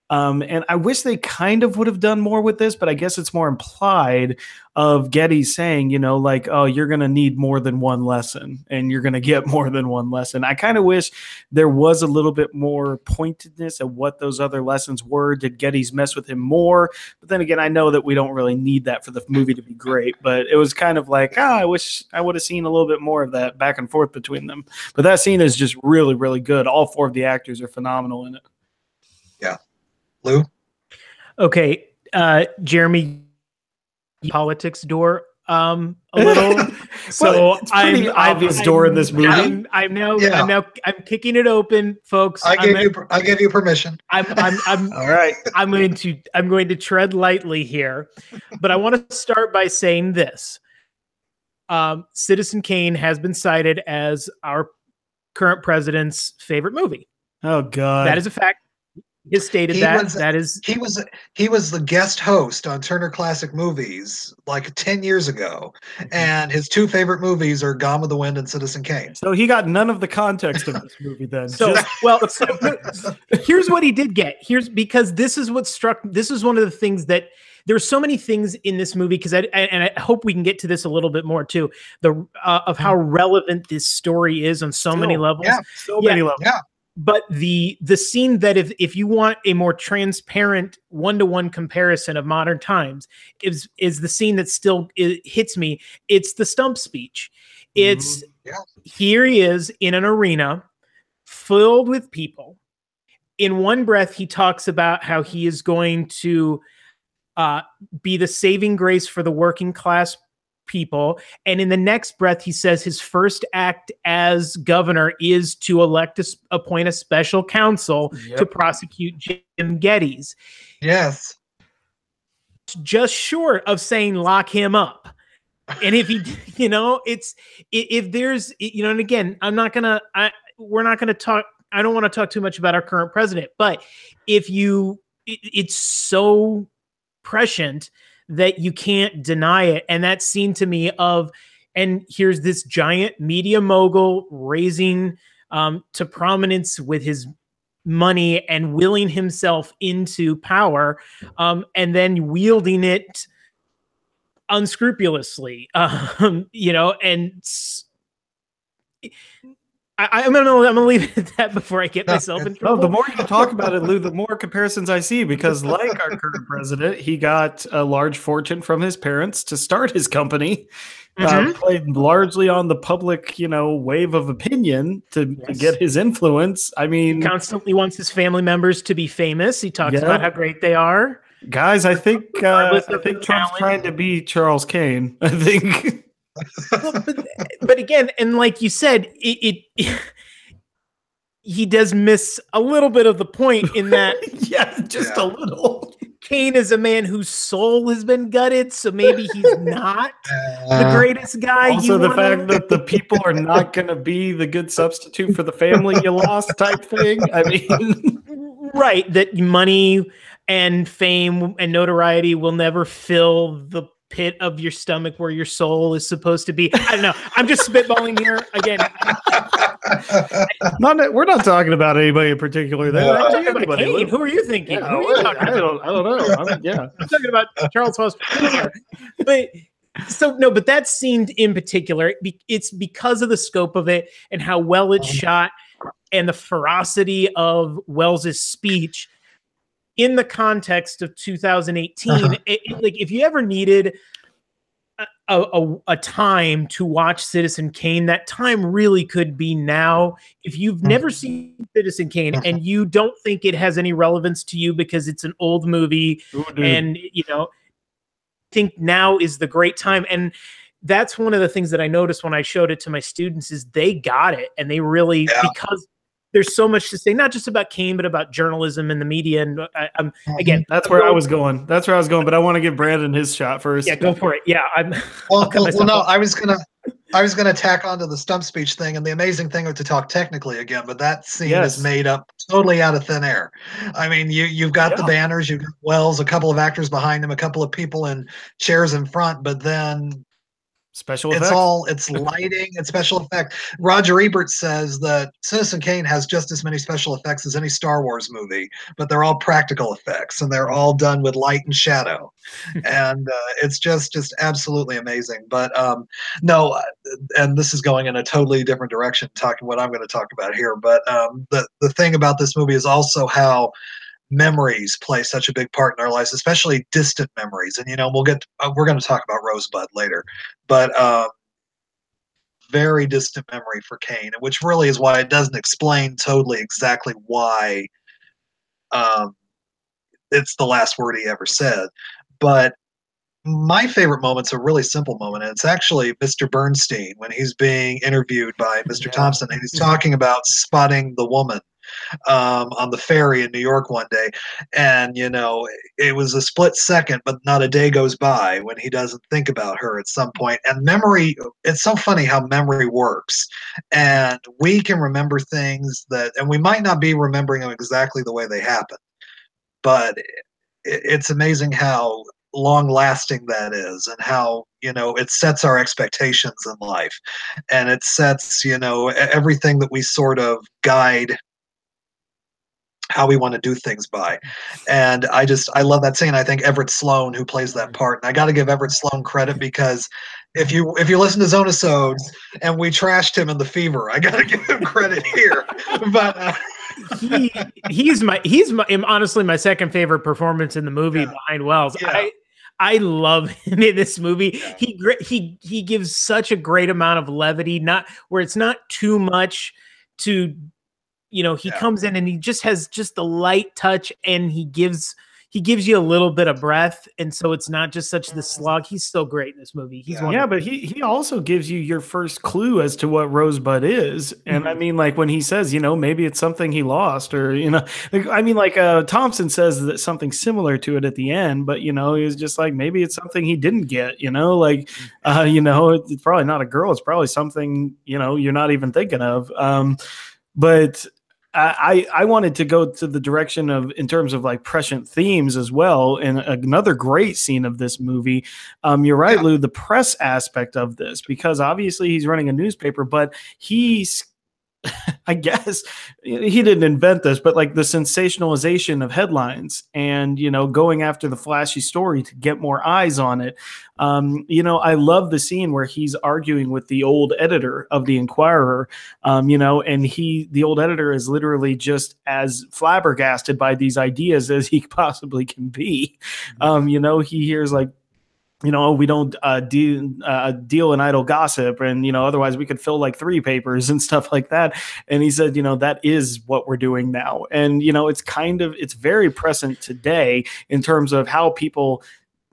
And I wish they kind of would have done more with this, but I guess it's more implied, of Geddes saying, like, "Oh, you're going to need more than one lesson, and you're going to get more than one lesson." I kind of wish there was a little bit more pointedness at what those other lessons were. Did Geddes mess with him more? But then again, I know that we don't really need that for the movie to be great, but it was kind of like, I wish I would have seen a little bit more of that back and forth between them. But that scene is just really, really good. All four of the actors are phenomenal in it. Yeah. Lou? Okay. Jeremy, politics door, a little. So well, it's pretty obvious door in this movie. I'm kicking it open, folks. I gave you permission. I'm All right. I'm going to tread lightly here, but I want to start by saying this. Citizen Kane has been cited as our current president's favorite movie. Oh God. That is a fact. He has stated he was the guest host on Turner Classic Movies like 10 years ago, and his two favorite movies are Gone with the Wind and Citizen Kane. So he got none of the context of this movie then. So here's what he did get. Because this is what struck. This is one of the things that there's so many things in this movie, because I hope we can get to this a little bit more too. Of how relevant this story is on so many levels. Yeah, many levels. Yeah. But the scene that if you want a more transparent one-to-one comparison of modern times is the scene that still hits me. It's the stump speech. It's here he is in an arena filled with people. In one breath, he talks about how he is going to be the saving grace for the working class people, and in the next breath he says his first act as governor is to appoint a special counsel to prosecute Jim Geddes. Yes, just short of saying lock him up. And if he, if there's, and again, we're not gonna talk. I don't want to talk too much about our current president, but it's so prescient that you can't deny it. And that scene to me and here's this giant media mogul raising to prominence with his money and willing himself into power, and then wielding it unscrupulously, and I'm gonna leave it at that before I get myself in trouble. The more you talk about it, Lou, the more comparisons I see, because like our current president, he got a large fortune from his parents to start his company, played largely on the public, wave of opinion to get his influence. I mean, he constantly wants his family members to be famous. He talks about how great they are. Guys, I think Trump's trying to be Charles Kane. I think. But again, and like you said, he does miss a little bit of the point in that. A little. Kane is a man whose soul has been gutted, so maybe he's not the greatest guy. Also, the fact that the people are not going to be the good substitute for the family you lost, type thing. I mean, right? That money and fame and notoriety will never fill the pit of your stomach where your soul is supposed to be. I don't know. I'm just spitballing here again. We're not talking about anybody in particular. Kane. Who are you thinking? Yeah, I don't know. I'm talking about Charles Foster. But that scene in particular, it's because of the scope of it and how well it's shot and the ferocity of Wells's speech. In the context of 2018, like if you ever needed a time to watch Citizen Kane, that time really could be now. If you've never seen Citizen Kane and you don't think it has any relevance to you because it's an old movie, and think now is the great time. And that's one of the things that I noticed when I showed it to my students is they got it, and they really because there's so much to say, not just about Kane, but about journalism and the media. And again, that's where I was going. But I want to give Brandon his shot first. Yeah, go for it. Yeah, I was gonna tack onto the stump speech thing, and the amazing thing to talk technically again, but that scene is made up totally out of thin air. I mean, you've got the banners, you've got Wells, a couple of actors behind him, a couple of people in chairs in front, but then special effects. It's lighting and special effect. Roger Ebert says that Citizen Kane has just as many special effects as any Star Wars movie, but they're all practical effects and they're all done with light and shadow. And it's just absolutely amazing. But no, and this is going in a totally different direction, talking what I'm going to talk about here. But the thing about this movie is also how memories play such a big part in our lives, especially distant memories. And we're going to talk about Rosebud later, but very distant memory for Kane, which really is why it doesn't explain totally exactly why it's the last word he ever said. But my favorite moment's a really simple moment, and it's actually Mr. Bernstein when he's being interviewed by Mr. Thompson, and he's talking about spotting the woman on the ferry in New York one day. And, it was a split second, but not a day goes by when he doesn't think about her at some point. And memory, it's so funny how memory works. And we can remember things and we might not be remembering them exactly the way they happen, but it's amazing how long lasting that is, and how it sets our expectations in life, and it sets everything that we sort of guide how we want to do things by. And I love that scene. I think Everett Sloane, who plays that part, and I got to give Everett Sloane credit, because if you listen to Zonasodes and we trashed him in The Fever, I got to give him credit here. But he's honestly my second favorite performance in the movie, behind Wells. Yeah. I love him in this movie. Yeah. He gives such a great amount of levity, not where it's not too much to, he comes in and he just has just the light touch, and he gives you a little bit of breath, and so it's not just such the slog. He's so great in this movie. He's wonderful. Yeah, but he also gives you your first clue as to what Rosebud is. And I mean, like when he says, maybe it's something he lost, or Thompson says that something similar to it at the end, but he was just like, maybe it's something he didn't get, it's probably not a girl, it's probably something you're not even thinking of. But I wanted to go to the direction of, in terms of like prescient themes as well. And another great scene of this movie. You're right, Lou, the press aspect of this, because obviously he's running a newspaper, but he's, I guess he didn't invent this, but like the sensationalization of headlines and, going after the flashy story to get more eyes on it. I love the scene where he's arguing with the old editor of the Inquirer, and the old editor is literally just as flabbergasted by these ideas as he possibly can be. He hears like, we don't deal in idle gossip, and otherwise we could fill like 3 papers and stuff like that. And he said, that is what we're doing now. And it's very present today in terms of how people,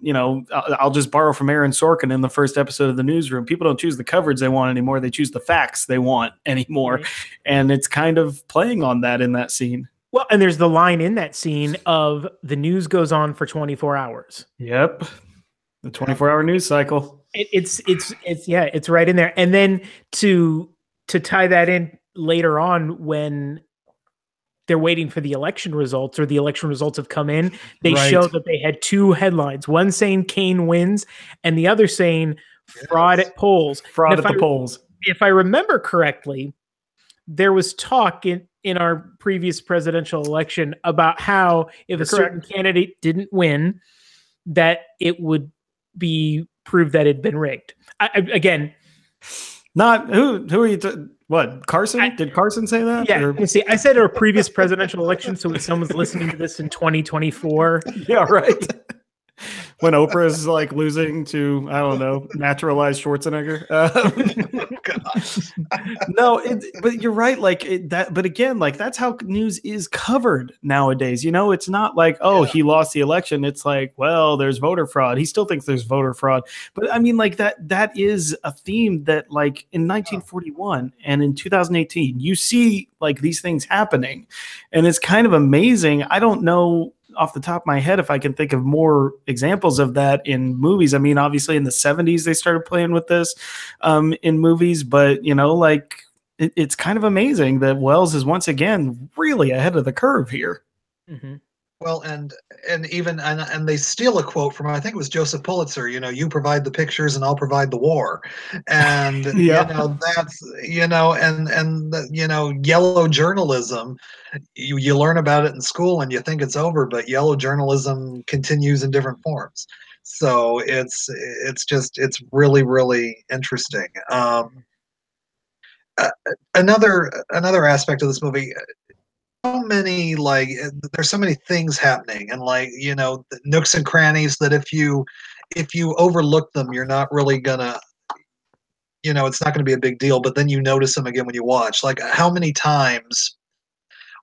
I'll just borrow from Aaron Sorkin in the first episode of The Newsroom. People don't choose the coverage they want anymore; they choose the facts they want anymore. Right. And it's kind of playing on that in that scene. Well, and there's the line in that scene of the news goes on for 24 hours. Yep. The 24-hour news cycle. It's right in there. And then to tie that in later on, when they're waiting for the election results, or the election results have come in, they show that they had 2 headlines, one saying Kane wins and the other saying fraud at polls. Fraud at the polls. If I remember correctly, there was talk in our previous presidential election about how if a certain candidate didn't win, that it would be proved that it had been rigged. Not who are you? What, Carson? Did Carson say that? Yeah. Let me see. I said our previous presidential election, so if someone's listening to this in 2024. Yeah, right. When Oprah is like losing to, I don't know, naturalized Schwarzenegger. No, but you're right. Like that. But again, like that's how news is covered nowadays. It's not like, he lost the election. It's like, well, there's voter fraud. He still thinks there's voter fraud. But I mean, like that is a theme that, like in 1941 and in 2018, you see like these things happening, and it's kind of amazing. I don't know off the top of my head if I can think of more examples of that in movies. I mean, obviously in the 70s they started playing with this in movies, but it's kind of amazing that Wells is once again really ahead of the curve here. Mm-hmm. Well, and they steal a quote from, I think it was Joseph Pulitzer, you provide the pictures and I'll provide the war. And that's yellow journalism, you learn about it in school and you think it's over, but yellow journalism continues in different forms. So it's really, really interesting. Another aspect of this movie, so many, there's so many things happening, and nooks and crannies that if you overlook them, you're not really gonna, it's not gonna be a big deal, but then you notice them again when you watch. Like how many times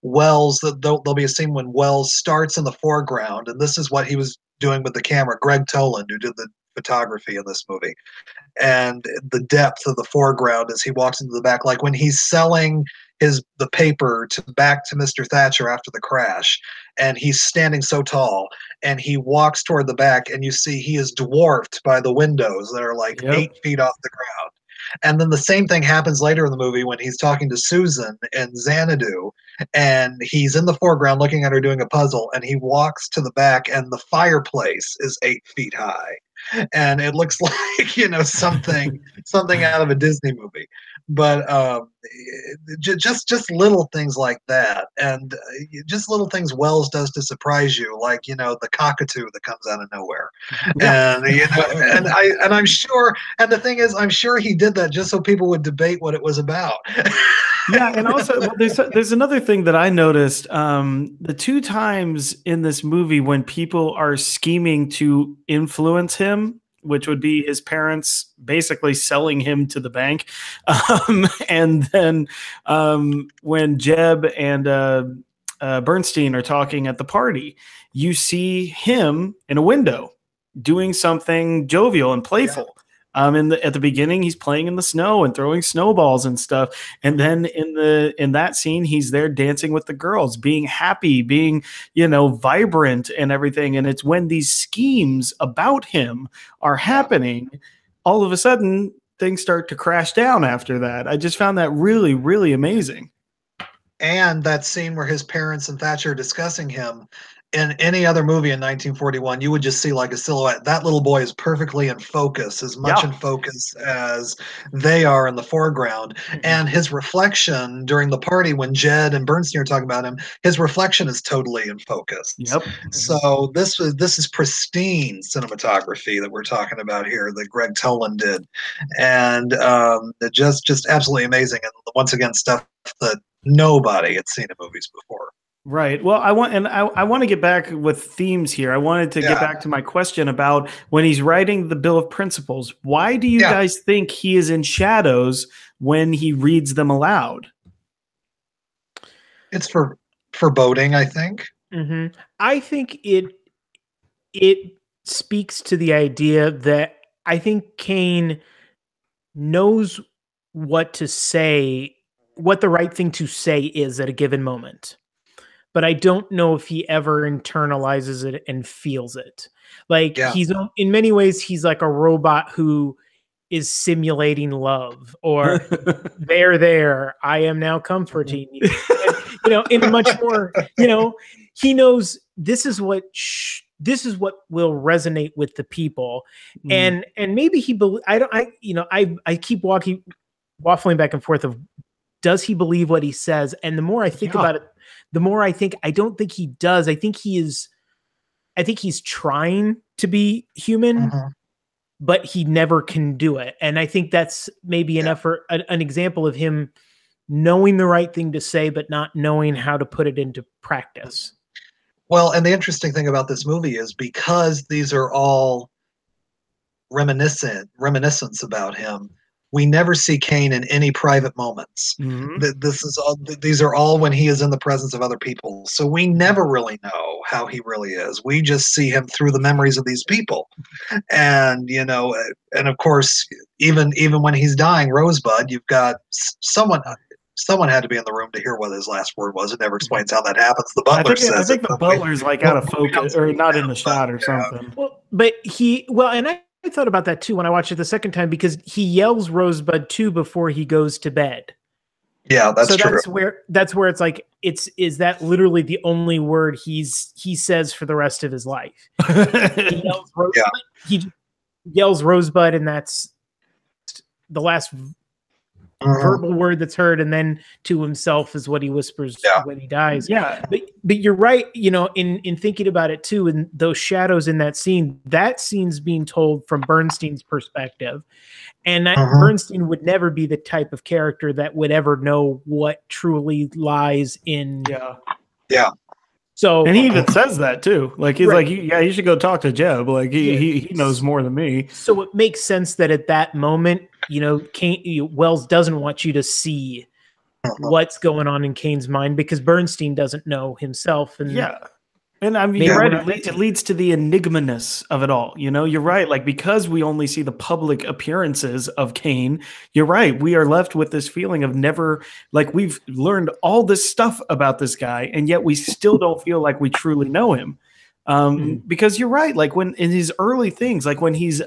Wells, there'll be a scene when Wells starts in the foreground, and this is what he was doing with the camera. Greg Toland, who did the photography in this movie, and the depth of the foreground as he walks into the back, like when he's selling the paper back to Mr. Thatcher after the crash, and he's standing so tall, and he walks toward the back, and you see he is dwarfed by the windows that are like 8 feet off the ground. And then the same thing happens later in the movie when he's talking to Susan and Xanadu, and he's in the foreground looking at her doing a puzzle, and he walks to the back, and the fireplace is 8 feet high. And it looks like, you know, something out of a Disney movie. But just little things like that, and just little things Wells does to surprise you, like, you know, the cockatoo that comes out of nowhere. And you know, and I'm sure, and the thing is, I'm sure he did that just so people would debate what it was about. Yeah, and also there's another thing that I noticed. The 2 times in this movie when people are scheming to influence him, which would be his parents basically selling him to the bank, and then when Jeb and Bernstein are talking at the party, you see him in a window doing something jovial and playful. At the beginning, he's playing in the snow and throwing snowballs and stuff. And then in that scene, he's there dancing with the girls, being happy, being, you know, vibrant and everything. And it's when these schemes about him are happening, all of a sudden things start to crash down after that. I just found that really, really amazing. And that scene where his parents and Thatcher are discussing him, in any other movie in 1941, you would just see like a silhouette. That little boy is perfectly in focus, as much in focus as they are in the foreground. And his reflection during the party when Jed and Bernstein are talking about him, his reflection is totally in focus. So this is pristine cinematography that we're talking about here that Greg Toland did, and just absolutely amazing. And once again, stuff that nobody had seen in movies before. Right. Well, I want to get back with themes here. I wanted to get back to my question about when he's writing the Bill of Principles. Why do you guys think he is in shadows when he reads them aloud? It's for foreboding, I think. I think it speaks to the idea that I think Kane knows what to say, what the right thing to say is at a given moment. But I don't know if he ever internalizes it and feels it. Like he's in many ways, he's like a robot who is simulating love, or there, I am now comforting you. And, you know, in a much more, you know, he knows this is what will resonate with the people. And maybe he, I keep waffling back and forth of, does he believe what he says? And the more I think about it, the more I think, I don't think he does. I think he's trying to be human, but he never can do it. And I think that's maybe an effort, an example of him knowing the right thing to say, but not knowing how to put it into practice. Well, and the interesting thing about this movie is because these are all reminiscence about him, we never see Kane in any private moments. These are all when he is in the presence of other people. So we never really know how he really is. We just see him through the memories of these people. And, you know, and of course, even when he's dying, Rosebud, you've got someone had to be in the room to hear what his last word was. It never explains how that happens. The butler says I think the butler's like out of focus or not in the shot or something. Well, but and I thought about that too when I watched it the second time, because he yells Rosebud too before he goes to bed. Yeah, that's true. That's where it's like, is that literally the only word he says for the rest of his life? He yells Rosebud, and that's the last verbal word that's heard, and then to himself is what he whispers when he dies. But you're right, you know, in thinking about it too, and those shadows in that scene's being told from Bernstein's perspective, and that Bernstein would never be the type of character that would ever know what truly lies in So, and he even says that too. Like he's like, you should go talk to Jeb. Like he knows more than me. So it makes sense that at that moment, you know, Wells doesn't want you to see what's going on in Kane's mind, because Bernstein doesn't know himself. And And I mean, Maybe you're we're right. not meant It to. leads to the enigma-ness of it all. You know, you're right. Like, because we only see the public appearances of Kane, you're right. We are left with this feeling of never, like, we've learned all this stuff about this guy, and yet we still don't feel like we truly know him. Because you're right. Like, when in his early things, like when he's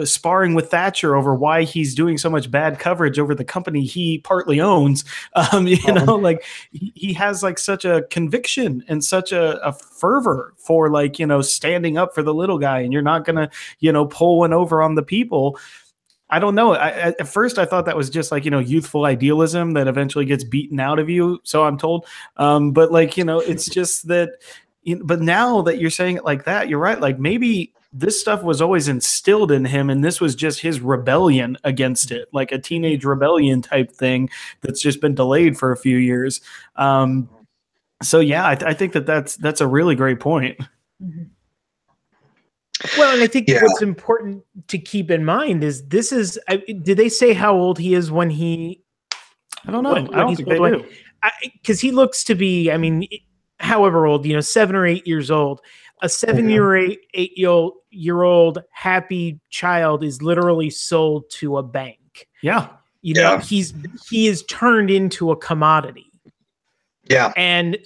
sparring with Thatcher over why he's doing so much bad coverage over the company he partly owns, you know, like he has like such a conviction and such a fervor for, like, you know, standing up for the little guy, and you're not gonna, you know, pull one over on the people. I don't know. At first, I thought that was just like, you know, youthful idealism that eventually gets beaten out of you. So I'm told. But like, you know, it's just that. But now that you're saying it like that, you're right. Like, maybe this stuff was always instilled in him, and this was just his rebellion against it, like a teenage rebellion type thing that's just been delayed for a few years. So yeah, I think that's a really great point. Well, and I think what's important to keep in mind is did they say how old he is when he? I don't know. I don't think they do. Because he looks to be, I mean, however old, you know, 7 or 8 years old. A 7-year-old happy child is literally sold to a bank. Yeah. You know, he is turned into a commodity. Yeah. And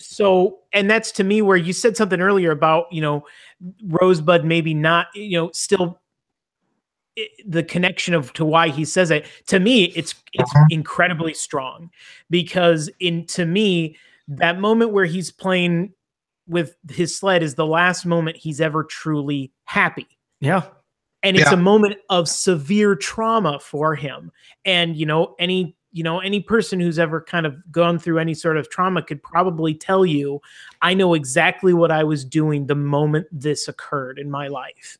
that's to me where you said something earlier about, you know, Rosebud maybe not, you know, still the connection to why he says it. To me, it's incredibly strong, because to me, that moment where he's playing with his sled is the last moment he's ever truly happy. Yeah. And it's a moment of severe trauma for him. And, any person who's ever kind of gone through any sort of trauma could probably tell you, I know exactly what I was doing the moment this occurred in my life.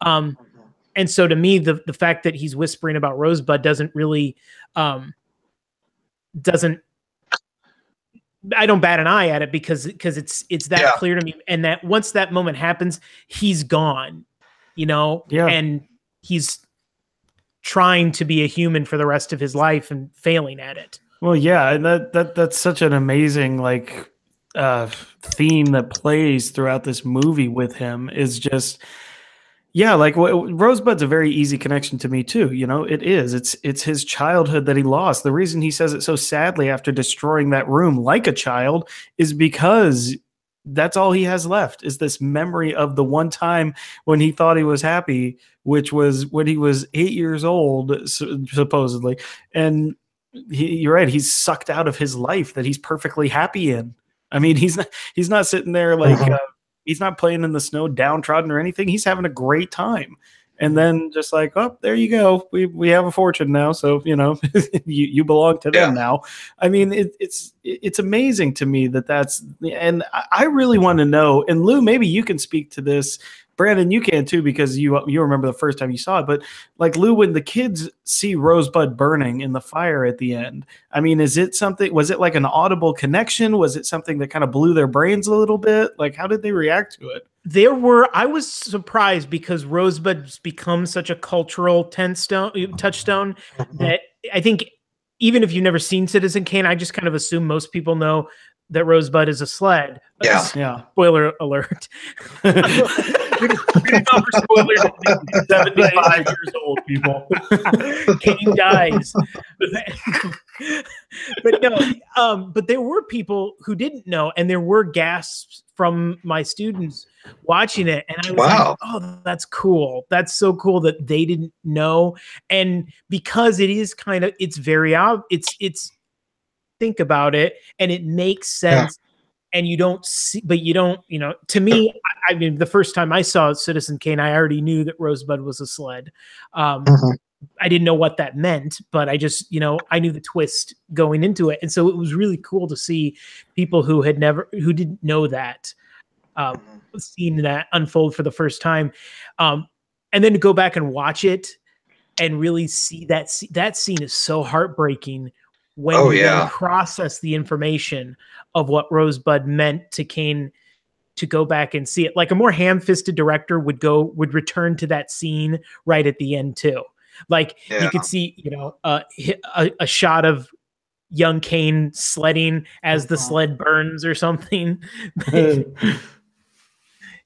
And so to me, the fact that he's whispering about Rosebud doesn't really, I don't bat an eye at it because it's that clear to me. And that once that moment happens, he's gone, and he's trying to be a human for the rest of his life and failing at it. Well, yeah, and that's such an amazing theme that plays throughout this movie with him is just, Rosebud's a very easy connection to me too. It is. It's his childhood that he lost. The reason he says it so sadly after destroying that room like a child is because that's all he has left is this memory of the one time when he thought he was happy, which was when he was 8 years old, supposedly. And you're right. He's sucked out of his life that he's perfectly happy in. I mean, he's not sitting there he's not playing in the snow downtrodden or anything. He's having a great time. And then just like, oh, there you go. We have a fortune now. So, you belong to them now. I mean, it's amazing to me that's, and I really want to know, and Lou, maybe you can speak to this. Brandon, you can too, because you remember the first time you saw it. But like Lou, when the kids see Rosebud burning in the fire at the end, I mean, was it like an audible connection? Was it something that kind of blew their brains a little bit? Like, how did they react to it? I was surprised because Rosebud's become such a cultural touchstone that I think even if you've never seen Citizen Kane, I just kind of assume most people know that Rosebud is a sled. Yeah. Spoiler alert. We didn't go for spoilers. 75 years old, people. Kane dies. But no, but there were people who didn't know, and there were gasps from my students watching it, and I was like, "Oh, that's cool! That's so cool that they didn't know." And because it is it's very it's think about it, and it makes sense. And you don't see, but you don't, to me, I mean, the first time I saw Citizen Kane, I already knew that Rosebud was a sled. I didn't know what that meant, but I just, I knew the twist going into it. And so it was really cool to see people who didn't know that, seeing that unfold for the first time. And then to go back and watch it and really see that scene is so heartbreaking when you then process the information of what Rosebud meant to Kane, to go back and see it. Like a more ham-fisted director would return to that scene right at the end too. Like you could see, a shot of young Kane sledding as the sled burns or something.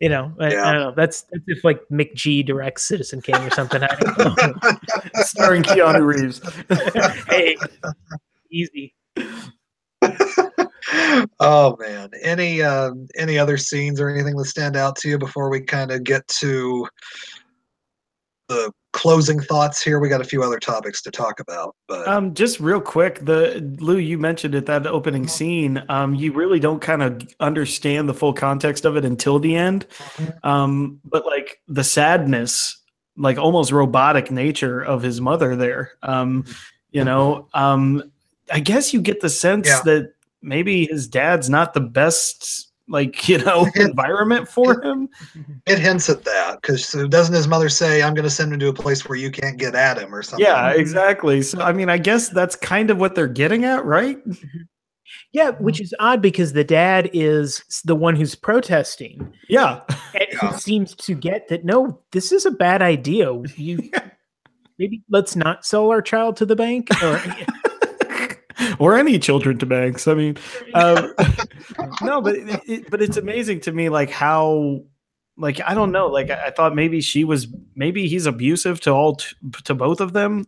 You know, I don't know. That's if like McG directs Citizen Kane or something. I don't know. Starring Keanu Reeves. Hey, easy. Oh man, any other scenes or anything that stand out to you before we kind of get to the closing thoughts here? We got a few other topics to talk about, but just real quick, Lou, you mentioned it, that opening scene. You really don't kind of understand the full context of it until the end. But like the sadness, like almost robotic nature of his mother there. You know, I guess you get the sense that maybe his dad's not the best, like, you know, environment for him. It hints at that, because doesn't his mother say, "I'm going to send him to a place where you can't get at him" or something? Yeah, exactly. So, I mean, I guess that's kind of what they're getting at, right? Yeah, which is odd because the dad is the one who's protesting. Yeah. And he seems to get that, no, this is a bad idea. Maybe let's not sell our child to the bank. Or any children to banks. I mean, no, but it's amazing to me, like how, like, I don't know, like I thought maybe he's abusive to both of them.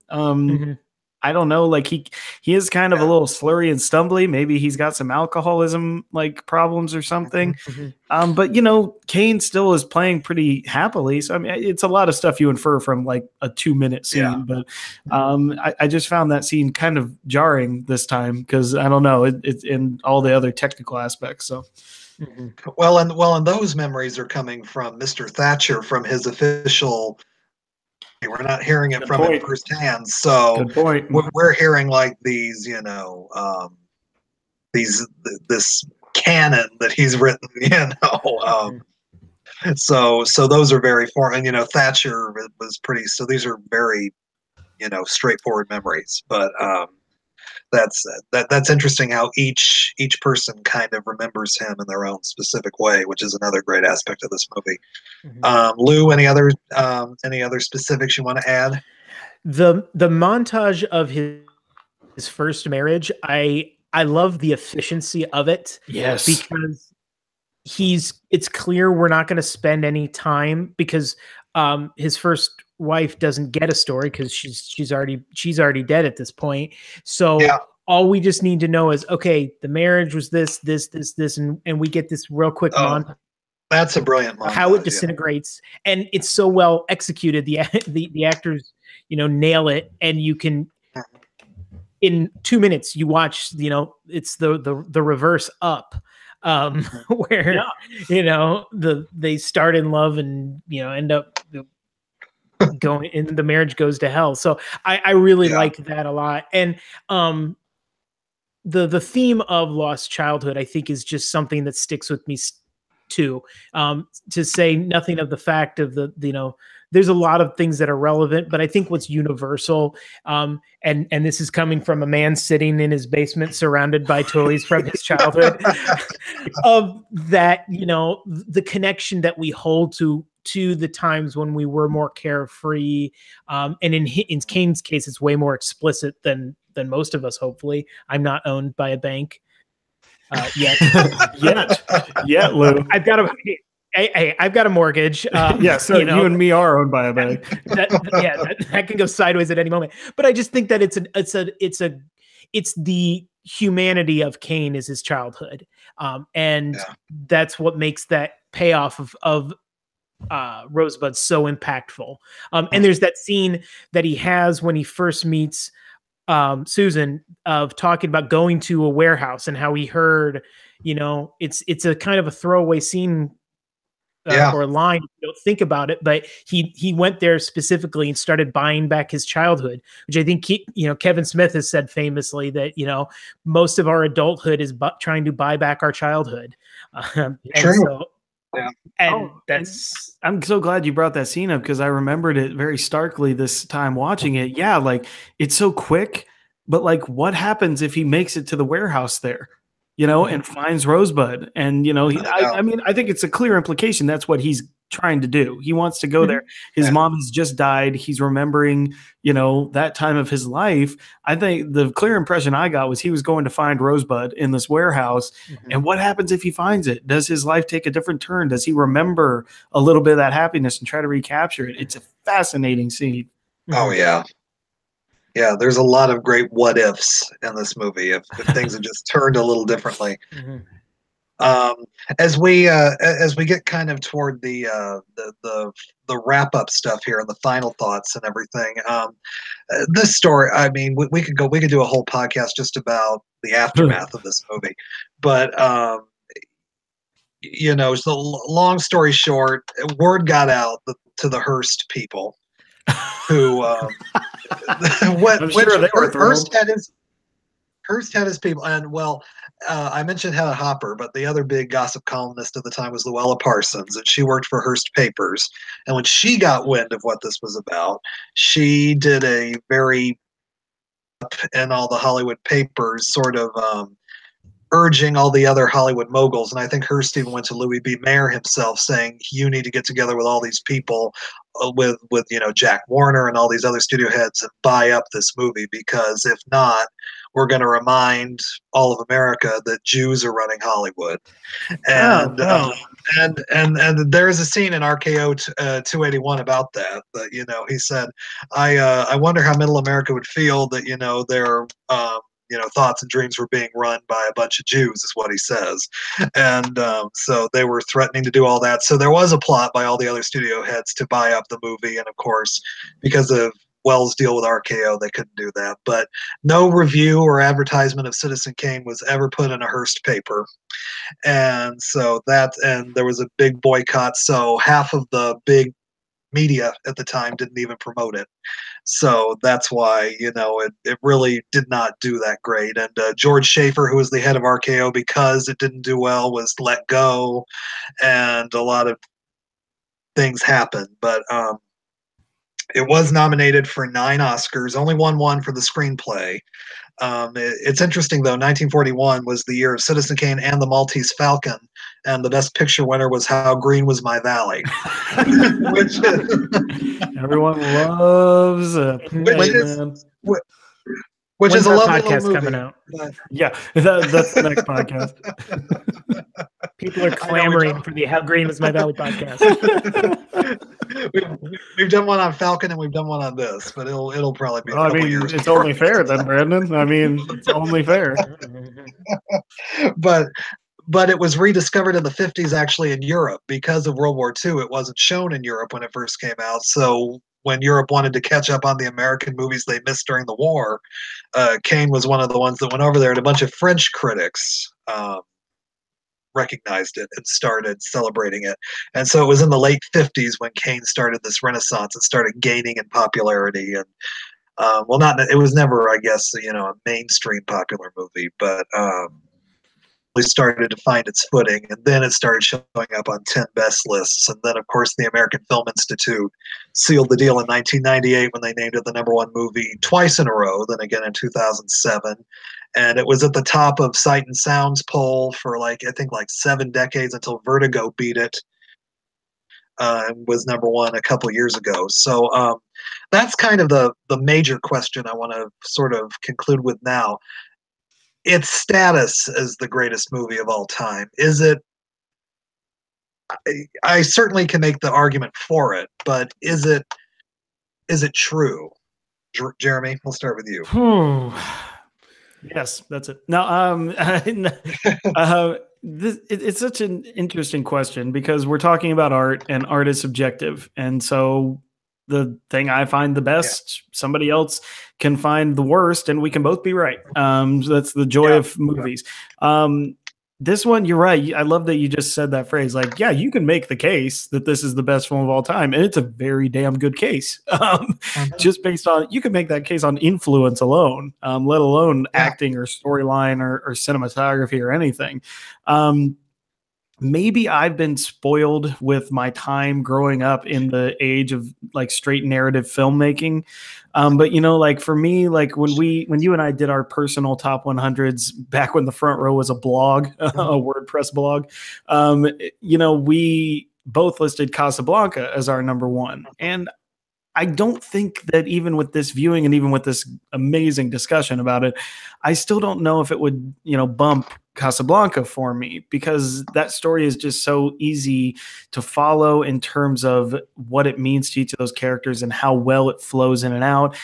I don't know, like he is kind of a little slurry and stumbly. Maybe he's got some alcoholism like problems or something. But you know, Kane still is playing pretty happily. So I mean, it's a lot of stuff you infer from like a 2-minute scene. But I just found that scene kind of jarring this time because I don't know, it's in all the other technical aspects. So. Well, and those memories are coming from Mr. Thatcher, from his official. We're not hearing it from him firsthand, so we're hearing like these, you know, this canon that he's written, you know. So those are very foreign. You know, Thatcher was pretty. So these are very, you know, straightforward memories. But that's interesting how each person kind of remembers him in their own specific way, which is another great aspect of this movie. Lou, any other specifics you want to add? The montage of his first marriage, I love the efficiency of it. Yes, because it's clear we're not going to spend any time, because his first wife doesn't get a story because she's already dead at this point. So all we just need to know is, okay, the marriage was this, and we get this real quick montage. That's a brilliant montage. How it disintegrates, and it's so well executed. The actors, you know, nail it, and you can, in 2 minutes, you watch, you know, it's the reverse Up, where you know they start in love and, you know, end up going, and the marriage goes to hell. So I really like that a lot. And the theme of lost childhood, I think, is just something that sticks with me too. To say nothing of the fact of you know, there's a lot of things that are relevant, but I think what's universal, and this is coming from a man sitting in his basement surrounded by toys from his childhood, of that, you know, the connection that we hold to the times when we were more carefree. And in Kane's case, it's way more explicit than most of us. Hopefully, I'm not owned by a bank yet. yet, Lou. I've got a mortgage. So you know, you and me are owned by a bank. That can go sideways at any moment. But I just think that it's the humanity of Kane is his childhood, and that's what makes that payoff of Rosebud so impactful. And there's that scene that he has when he first meets Susan, of talking about going to a warehouse and how he heard, you know, it's a kind of a throwaway scene or line, if you don't think about it, but he went there specifically and started buying back his childhood, which I think Kevin Smith has said famously that, you know, most of our adulthood is trying to buy back our childhood. True. I'm so glad you brought that scene up, because I remembered it very starkly this time watching it. Yeah, like it's so quick, but like what happens if he makes it to the warehouse there, you know, and finds Rosebud? And, you know, I mean, I think it's a clear implication that's what he's trying to do. He wants to go there. His mom has just died. He's remembering, that time of his life. I think the clear impression I got was he was going to find Rosebud in this warehouse. And what happens if he finds it? Does his life take a different turn? Does he remember a little bit of that happiness and try to recapture it? It's a fascinating scene. Oh, yeah. Yeah, there's a lot of great what ifs in this movie if things had just turned a little differently. As we get kind of toward the wrap up stuff here and the final thoughts and everything, this story, I mean, we could do a whole podcast just about the aftermath of this movie, but so long story short, word got out to the Hearst people, who Hearst had his people, and I mentioned Hedda Hopper, but the other big gossip columnist at the time was Luella Parsons, and she worked for Hearst Papers. And when she got wind of what this was about, she did a very in all the Hollywood papers, sort of urging all the other Hollywood moguls. And I think Hearst even went to Louis B. Mayer himself, saying, "You need to get together with all these people, with Jack Warner and all these other studio heads, and buy up this movie, because if not, we're going to remind all of America that Jews are running Hollywood." And and there's a scene in RKO 281 about that. He said, I wonder how Middle America would feel that their thoughts and dreams were being run by a bunch of Jews, is what he says. And so they were threatening to do all that. So there was a plot by all the other studio heads to buy up the movie. And of course, because of Wells' deal with RKO, they couldn't do that. But no review or advertisement of Citizen Kane was ever put in a Hearst paper. And so and there was a big boycott. So half of the big media at the time didn't even promote it. So that's why, it really did not do that great. And George Schaefer, who was the head of RKO, because it didn't do well, was let go, and a lot of things happened. But it was nominated for 9 Oscars, only won 1 for the screenplay. It's interesting, though, 1941 was the year of Citizen Kane and the Maltese Falcon, and the Best Picture winner was How Green Was My Valley. which Everyone loves which is a lovely podcast movie, coming out. Yeah, that's the next podcast. People are clamoring for the How Green Was My Valley podcast. We've done one on Falcon and we've done one on this, but it'll probably be. Years it's only fair then, Brandon. I mean, it's only fair. But it was rediscovered in the 50s, actually, in Europe. Because of World War II, it wasn't shown in Europe when it first came out. So when Europe wanted to catch up on the American movies they missed during the war, Kane was one of the ones that went over there, and a bunch of French critics recognized it and started celebrating it. And so it was in the late 50s when Kane started this renaissance and started gaining in popularity. And it was never, I guess, a mainstream popular movie, but started to find its footing, and then it started showing up on 10 best lists. And then, of course, the American Film Institute sealed the deal in 1998 when they named it the #1 movie twice in a row, then again in 2007. And it was at the top of Sight and Sound's poll for I think 7 decades, until Vertigo beat it and was #1 a couple years ago. So that's kind of the major question I want to sort of conclude with now. Its status as the greatest movie of all time. Is it? I certainly can make the argument for it, but is it true? Jeremy, we'll start with you. Yes, that's it. Now, it's such an interesting question, because we're talking about art, and art is subjective. And so the thing I find the best, somebody else can find the worst, and we can both be right. So that's the joy of movies. This one, you're right. I love that you just said that phrase. You can make the case that this is the best film of all time, and it's a very damn good case. Just based on, you can make that case on influence alone, let alone acting or storyline or cinematography or anything. Maybe I've been spoiled with my time growing up in the age of straight narrative filmmaking. But for me, when you and I did our personal top 100s back when the Front Row was a blog, a WordPress blog, we both listed Casablanca as our number one. And I don't think that even with this viewing and even with this amazing discussion about it, I still don't know if it would, bump Casablanca for me, because that story is just so easy to follow in terms of what it means to each of those characters and how well it flows in and out.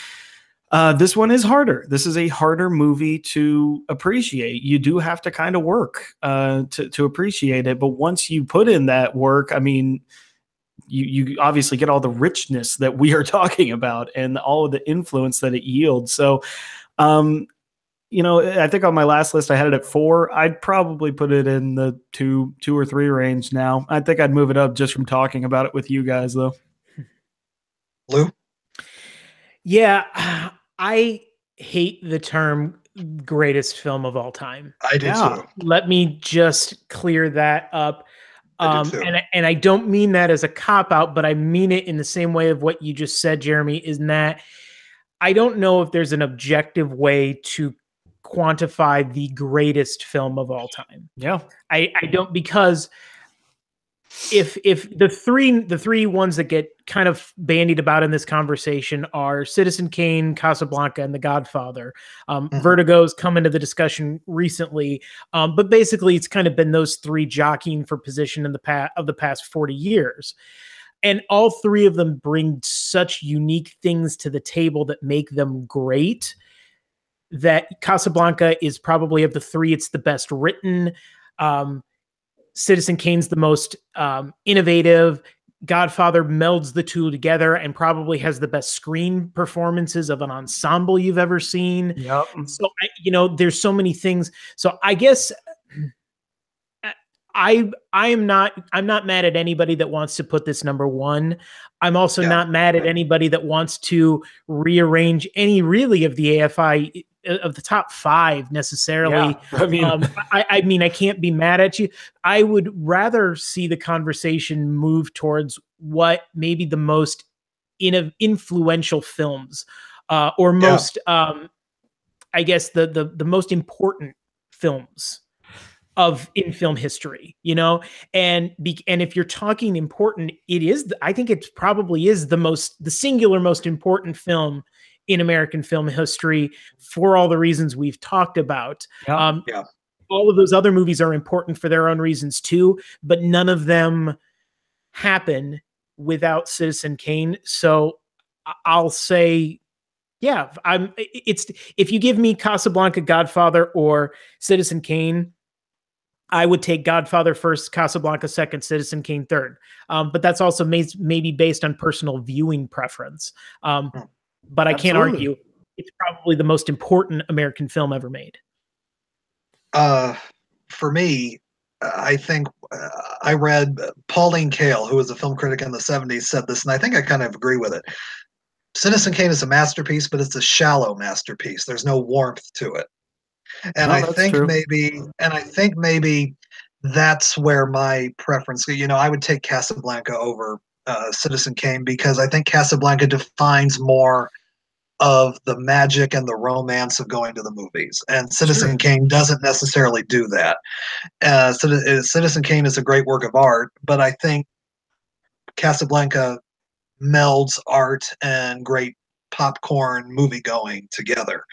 This one is harder. This is a harder movie to appreciate. You do have to kind of work to appreciate it. But once you put in that work, I mean, you obviously get all the richness that we are talking about and all of the influence that it yields. So, I think on my last list, I had it at 4. I'd probably put it in the 2 or 3 range now. I think I'd move it up just from talking about it with you guys, though. Lou? Yeah, I hate the term greatest film of all time. I do too. Let me just clear that up. And I don't mean that as a cop-out, but I mean it in the same way of what you just said, Jeremy, is that I don't know if there's an objective way to quantify the greatest film of all time. Yeah. I don't, because if the three ones that get kind of bandied about in this conversation are Citizen Kane, Casablanca, and The Godfather. Vertigo's come into the discussion recently, but basically it's kind of been those 3 jockeying for position in the past 40 years. And all 3 of them bring such unique things to the table that make them great, that Casablanca is probably, of the 3, it's the best written. Citizen Kane's the most innovative. Godfather melds the 2 together and probably has the best screen performances of an ensemble you've ever seen. Yep. So, there's so many things. So I guess I'm not mad at anybody that wants to put this number 1. I'm also not mad at anybody that wants to rearrange any really of the AFI of the top 5 necessarily. Yeah. I mean, I can't be mad at you. I would rather see the conversation move towards what maybe the most influential films, or most, I guess the most important films in film history, and if you're talking important, I think it probably is the singular most important film in American film history, for all the reasons we've talked about. All of those other movies are important for their own reasons too, but none of them happen without Citizen Kane. So I'll say, if you give me Casablanca, Godfather, or Citizen Kane, I would take Godfather first, Casablanca second, Citizen Kane third. But that's also maybe based on personal viewing preference. But I can't argue it's probably the most important American film ever made. For me, I think I read Pauline Kael, who was a film critic in the 70s, said this, and I think I kind of agree with it. Citizen Kane is a masterpiece, but it's a shallow masterpiece. There's no warmth to it. And I think maybe that's where my preference, I would take Casablanca over Citizen Kane, because I think Casablanca defines more of the magic and the romance of going to the movies, and Citizen Kane doesn't necessarily do that. Citizen Kane is a great work of art, but I think Casablanca melds art and great popcorn movie going together.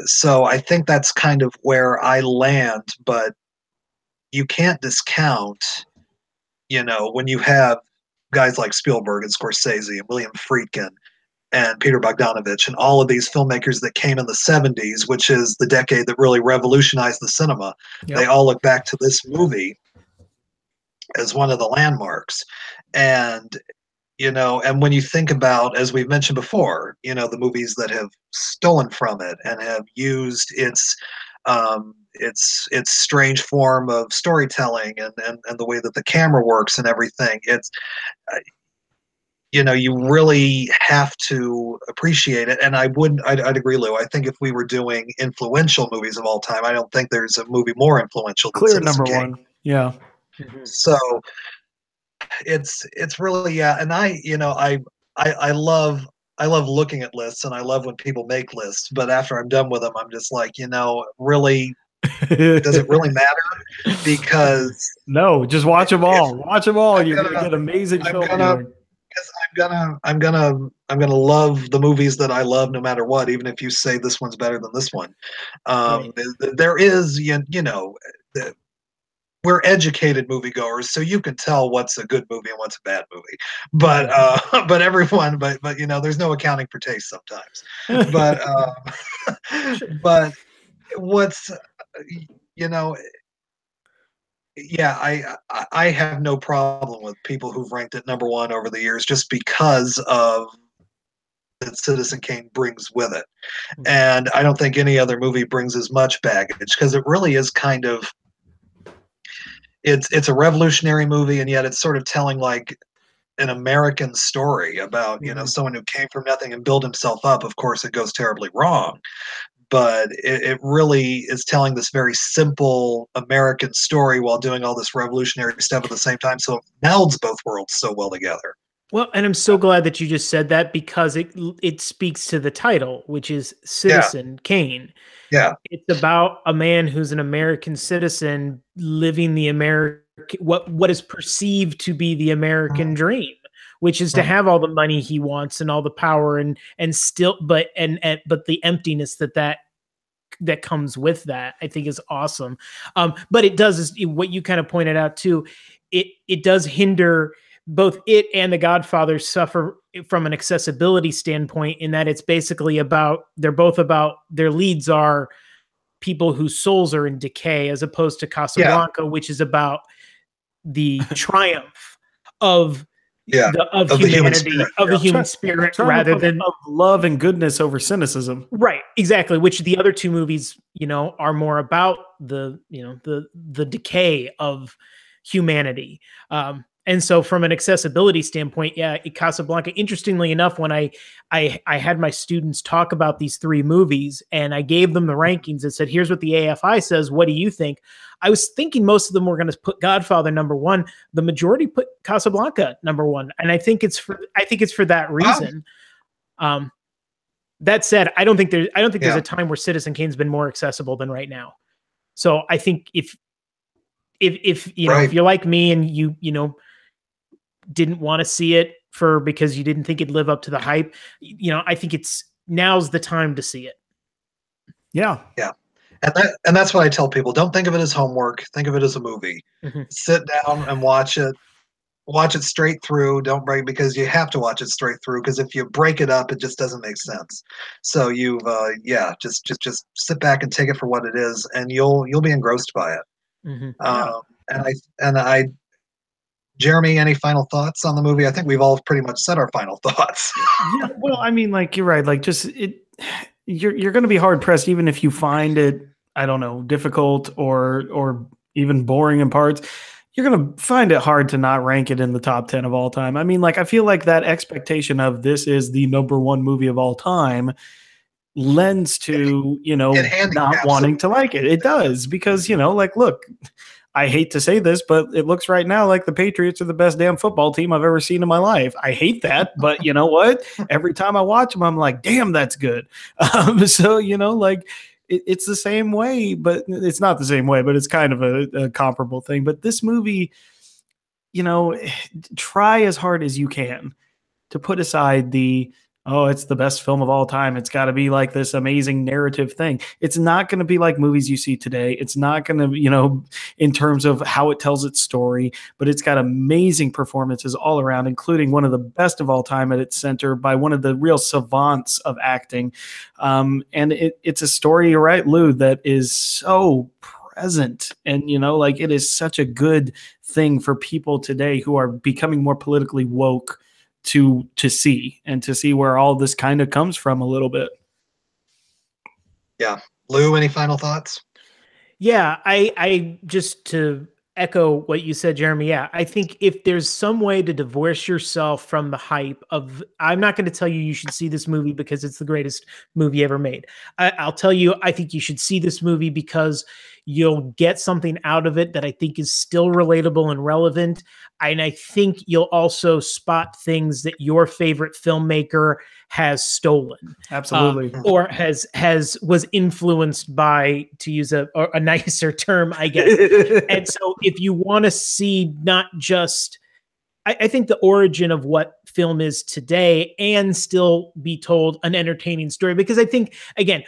So I think that's kind of where I land, but you can't discount, when you have guys like Spielberg and Scorsese and William Friedkin and Peter Bogdanovich and all of these filmmakers that came in the 70s, which is the decade that really revolutionized the cinema. Yep. They all look back to this movie as one of the landmarks. And, and when you think about, as we've mentioned before, the movies that have stolen from it and have used its strange form of storytelling and the way that the camera works and everything, you really have to appreciate it. And I'd agree, Lou. I think if we were doing influential movies of all time, I don't think there's a movie more influential than Clear Citizen number Kane. 1. Yeah. So it's really, and I love looking at lists, and I love when people make lists, but after I'm done with them, I'm just like, really, Does it really matter? Because no, just watch them all. Watch them all. I'm You're gonna gonna, get amazing I'm film gonna, viewing. because I'm gonna love the movies that I love no matter what, even if you say this one's better than this one. Right. There is, you know, we're educated moviegoers, so you can tell what's a good movie and what's a bad movie. But but everyone, but you know, there's no accounting for taste sometimes. But but what's you know, yeah, I have no problem with people who've ranked it number one over the years just because of that Citizen Kane brings with it. And I don't think any other movie brings as much baggage because it really is kind of it's a revolutionary movie and yet it's sort of telling like an American story about, you know, someone who came from nothing and built himself up. Of course, it goes terribly wrong, but it really is telling this very simple American story while doing all this revolutionary stuff at the same time. So it melds both worlds so well together. Well, and I'm so glad that you just said that because it speaks to the title, which is Citizen Kane. Yeah. It's about a man who's an American citizen living the American what is perceived to be the American dream, which is to have all the money he wants and all the power and still but the emptiness that comes with that, I think is awesome. But it does is what you kind of pointed out too. It does hinder both it and The Godfather suffer from an accessibility standpoint in that it's basically about they're both about their leads are people whose souls are in decay as opposed to Casablanca, which is about the triumph of of humanity, of the human spirit, rather than of love and goodness over cynicism. Right, exactly. Which the other two movies, you know, are more about the decay of humanity. And so from an accessibility standpoint, yeah, Casablanca, interestingly enough, when I had my students talk about these three movies and I gave them the rankings and said, here's what the AFI says. What do you think? I was thinking most of them were going to put Godfather number one. The majority put Casablanca number one. And I think it's for that reason. That said, I don't think there's a time where Citizen Kane's been more accessible than right now. So I think if you know, if you're like me and you know, didn't want to see it because you didn't think it'd live up to the hype, you know, I think now's the time to see it. Yeah. Yeah. And that's what I tell people. Don't think of it as homework. Think of it as a movie. Sit down and watch it. Watch it straight through. Don't break because you have to watch it straight through because if you break it up, it just doesn't make sense. So you've just sit back and take it for what it is, and you'll be engrossed by it. And I Jeremy, any final thoughts on the movie? I think we've all pretty much said our final thoughts. Yeah, well, I mean, like you're right. Like just you're going to be hard pressed even if you find it, I don't know, difficult or even boring in parts. You're going to find it hard to not rank it in the top 10 of all time. I mean, like I feel like that expectation of this is the number one movie of all time lends to, you know, not wanting to like it. It does because, you know, like, look, I hate to say this, but it looks right now like the Patriots are the best damn football team I've ever seen in my life. I hate that, but you know what? Every time I watch them, I'm like, damn, that's good. So, you know, like it's the same way, but it's not the same way, but it's kind of a comparable thing. But this movie, you know, try as hard as you can to put aside it's the best film of all time. It's got to be like this amazing narrative thing. It's not going to be like movies you see today. It's not going to, you know, in terms of how it tells its story, but it's got amazing performances all around, including one of the best of all time at its center by one of the real savants of acting. And it's a story, you're right, Lou, that is so present. And, you know, like it is such a good thing for people today who are becoming more politically woke to see where all this kind of comes from a little bit. Yeah. Lou, any final thoughts? Yeah, I just to echo what you said, Jeremy. Yeah, I think if there's some way to divorce yourself from the hype of, I'm not going to tell you should see this movie because it's the greatest movie ever made. I'll tell you, I think you should see this movie because you'll get something out of it that I think is still relatable and relevant. And I think you'll also spot things that your favorite filmmaker has stolen, Absolutely, or was influenced by, to use a nicer term, I guess. And so, if you want to see not just, I think, the origin of what film is today, and still be told an entertaining story, because I think, again,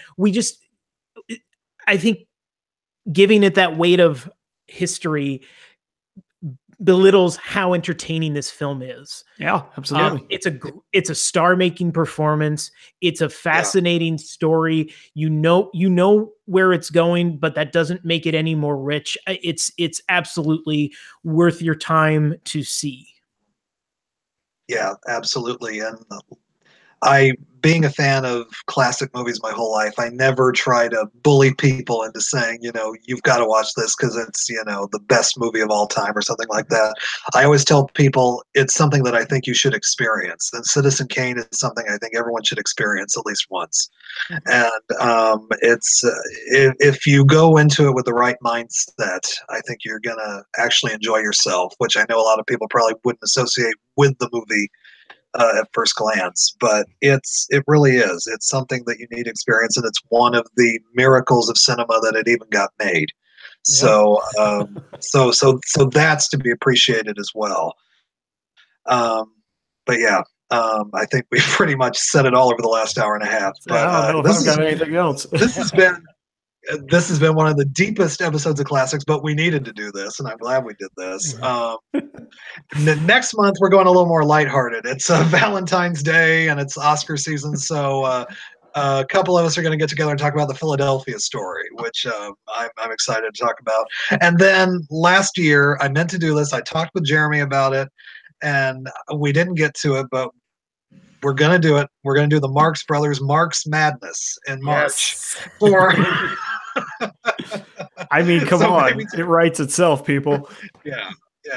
I think giving it that weight of history belittles how entertaining this film is. Yeah, absolutely. It's a star-making performance. It's a fascinating story. You know where it's going, but that doesn't make it any more rich. It's absolutely worth your time to see. Yeah, absolutely. And being a fan of classic movies my whole life, I never try to bully people into saying, you've got to watch this because it's, the best movie of all time or something like that. I always tell people it's something that I think you should experience. And Citizen Kane is something I think everyone should experience at least once. And it's if you go into it with the right mindset, I think you're going to actually enjoy yourself, which I know a lot of people probably wouldn't associate with the movie at first glance, but it really is. It's something that you need to experience, and it's one of the miracles of cinema that it even got made. So, so that's to be appreciated as well. But yeah, I think we've pretty much said it all over the last hour and a half. But I don't know if I've got anything else. This has been one of the deepest episodes of Classics, but we needed to do this, and I'm glad we did this. Next month, we're going a little more lighthearted. It's Valentine's Day, and it's Oscar season, so a couple of us are going to get together and talk about the Philadelphia Story, which I'm excited to talk about. And then last year, I meant to do this. I talked with Jeremy about it, and we didn't get to it, but we're going to do it. We're going to do the Marx Brothers Marx Madness in March. I mean, come on. It writes itself, people. Yeah.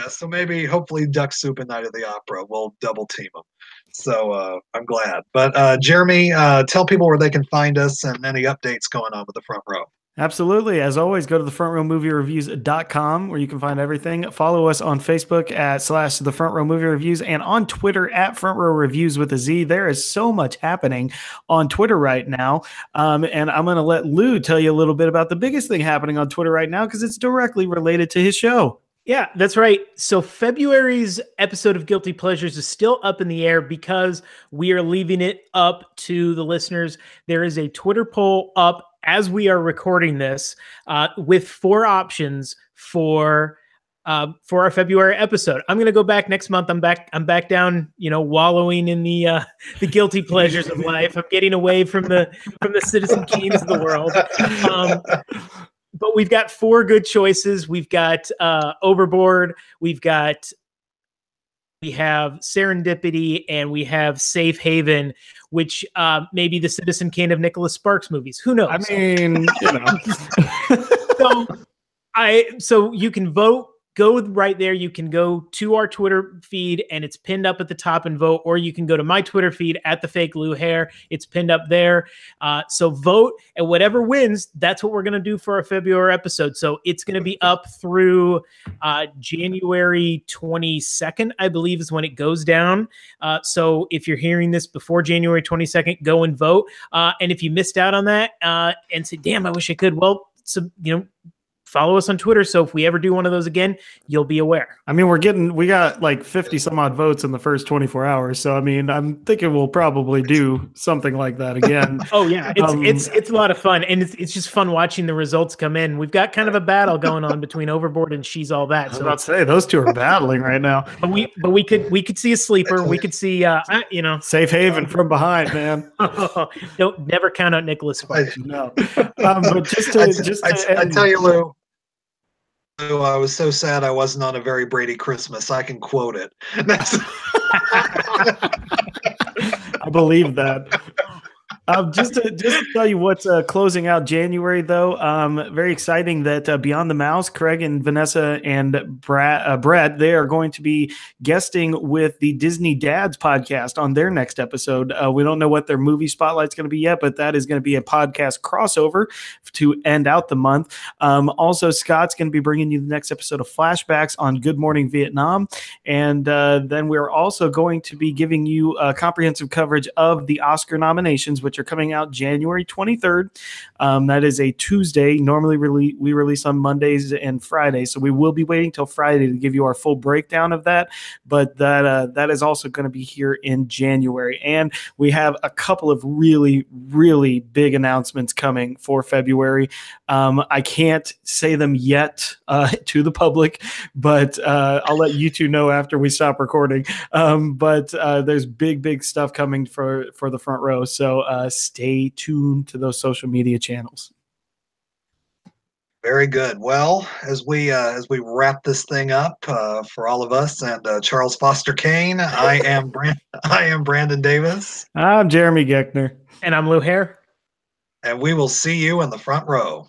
So maybe, hopefully, Duck Soup and Night of the Opera will double team them. So I'm glad. But Jeremy, tell people where they can find us and any updates going on with the Front Row. Absolutely. As always, go to thefrontrowmoviereviews.com where you can find everything. Follow us on Facebook at /The Front Row Movie Reviews and on Twitter at Front Row Reviews with a Z. There is so much happening on Twitter right now. And I'm going to let Lou tell you a little bit about the biggest thing happening on Twitter right now because it's directly related to his show. Yeah, that's right. So February's episode of Guilty Pleasures is still up in the air because we are leaving it up to the listeners. There is a Twitter poll up as we are recording this with 4 options for our February episode. I'm going to go back next month. I'm back down, wallowing in the guilty pleasures of life. I'm getting away from the Citizen Kanes of the world. But we've got 4 good choices. We've got Overboard. We have Serendipity, and we have Safe Haven, which may be the Citizen Kane of Nicholas Sparks movies. Who knows? I mean, So you can vote. Go right there. You can go to our Twitter feed, and it's pinned up at the top, and vote. Or you can go to my Twitter feed at @TheFakeLouHair. It's pinned up there. So vote, and whatever wins, that's what we're going to do for our February episode. So it's going to be up through January 22nd, I believe, is when it goes down. So if you're hearing this before January 22nd, go and vote. And if you missed out on that and say, "Damn, I wish I could," well, follow us on Twitter. So if we ever do one of those again, you'll be aware. I mean, we got like 50 some odd votes in the first 24 hours. So, I mean, I'm thinking we'll probably do something like that again. Oh yeah. It's a lot of fun. And it's just fun watching the results come in. We've got kind of a battle going on between Overboard and She's All That. I was about to say those two are battling right now. But we could see a sleeper. We could see, Safe Haven from behind, man. Don't never count out Nicholas Sparks. No. But I tell you, Lou, I was so sad I wasn't on A Very Brady Christmas. I can quote it. I believe that. Just to tell you what's closing out January, though, very exciting that Beyond the Mouse, Craig and Vanessa and Brett, they are going to be guesting with the Disney Dads podcast on their next episode. We don't know what their movie spotlight's going to be yet, but that is going to be a podcast crossover to end out the month. Also, Scott's going to be bringing you the next episode of Flashbacks on Good Morning Vietnam. And then we're also going to be giving you comprehensive coverage of the Oscar nominations, which are coming out January 23rd. That is a Tuesday. Normally we release on Mondays and Fridays, so we will be waiting till Friday to give you our full breakdown of that. But that is also going to be here in January. And we have a couple of really, really big announcements coming for February. I can't say them yet to the public, but I'll let you two know after we stop recording. But there's big stuff coming for the front row. So stay tuned to those social media channels. Very good. Well, as we wrap this thing up for all of us and Charles Foster Kane, I am Brandon Davis. I'm Jeremy Geckner. And I'm Lou Hare. And we will see you in the front row.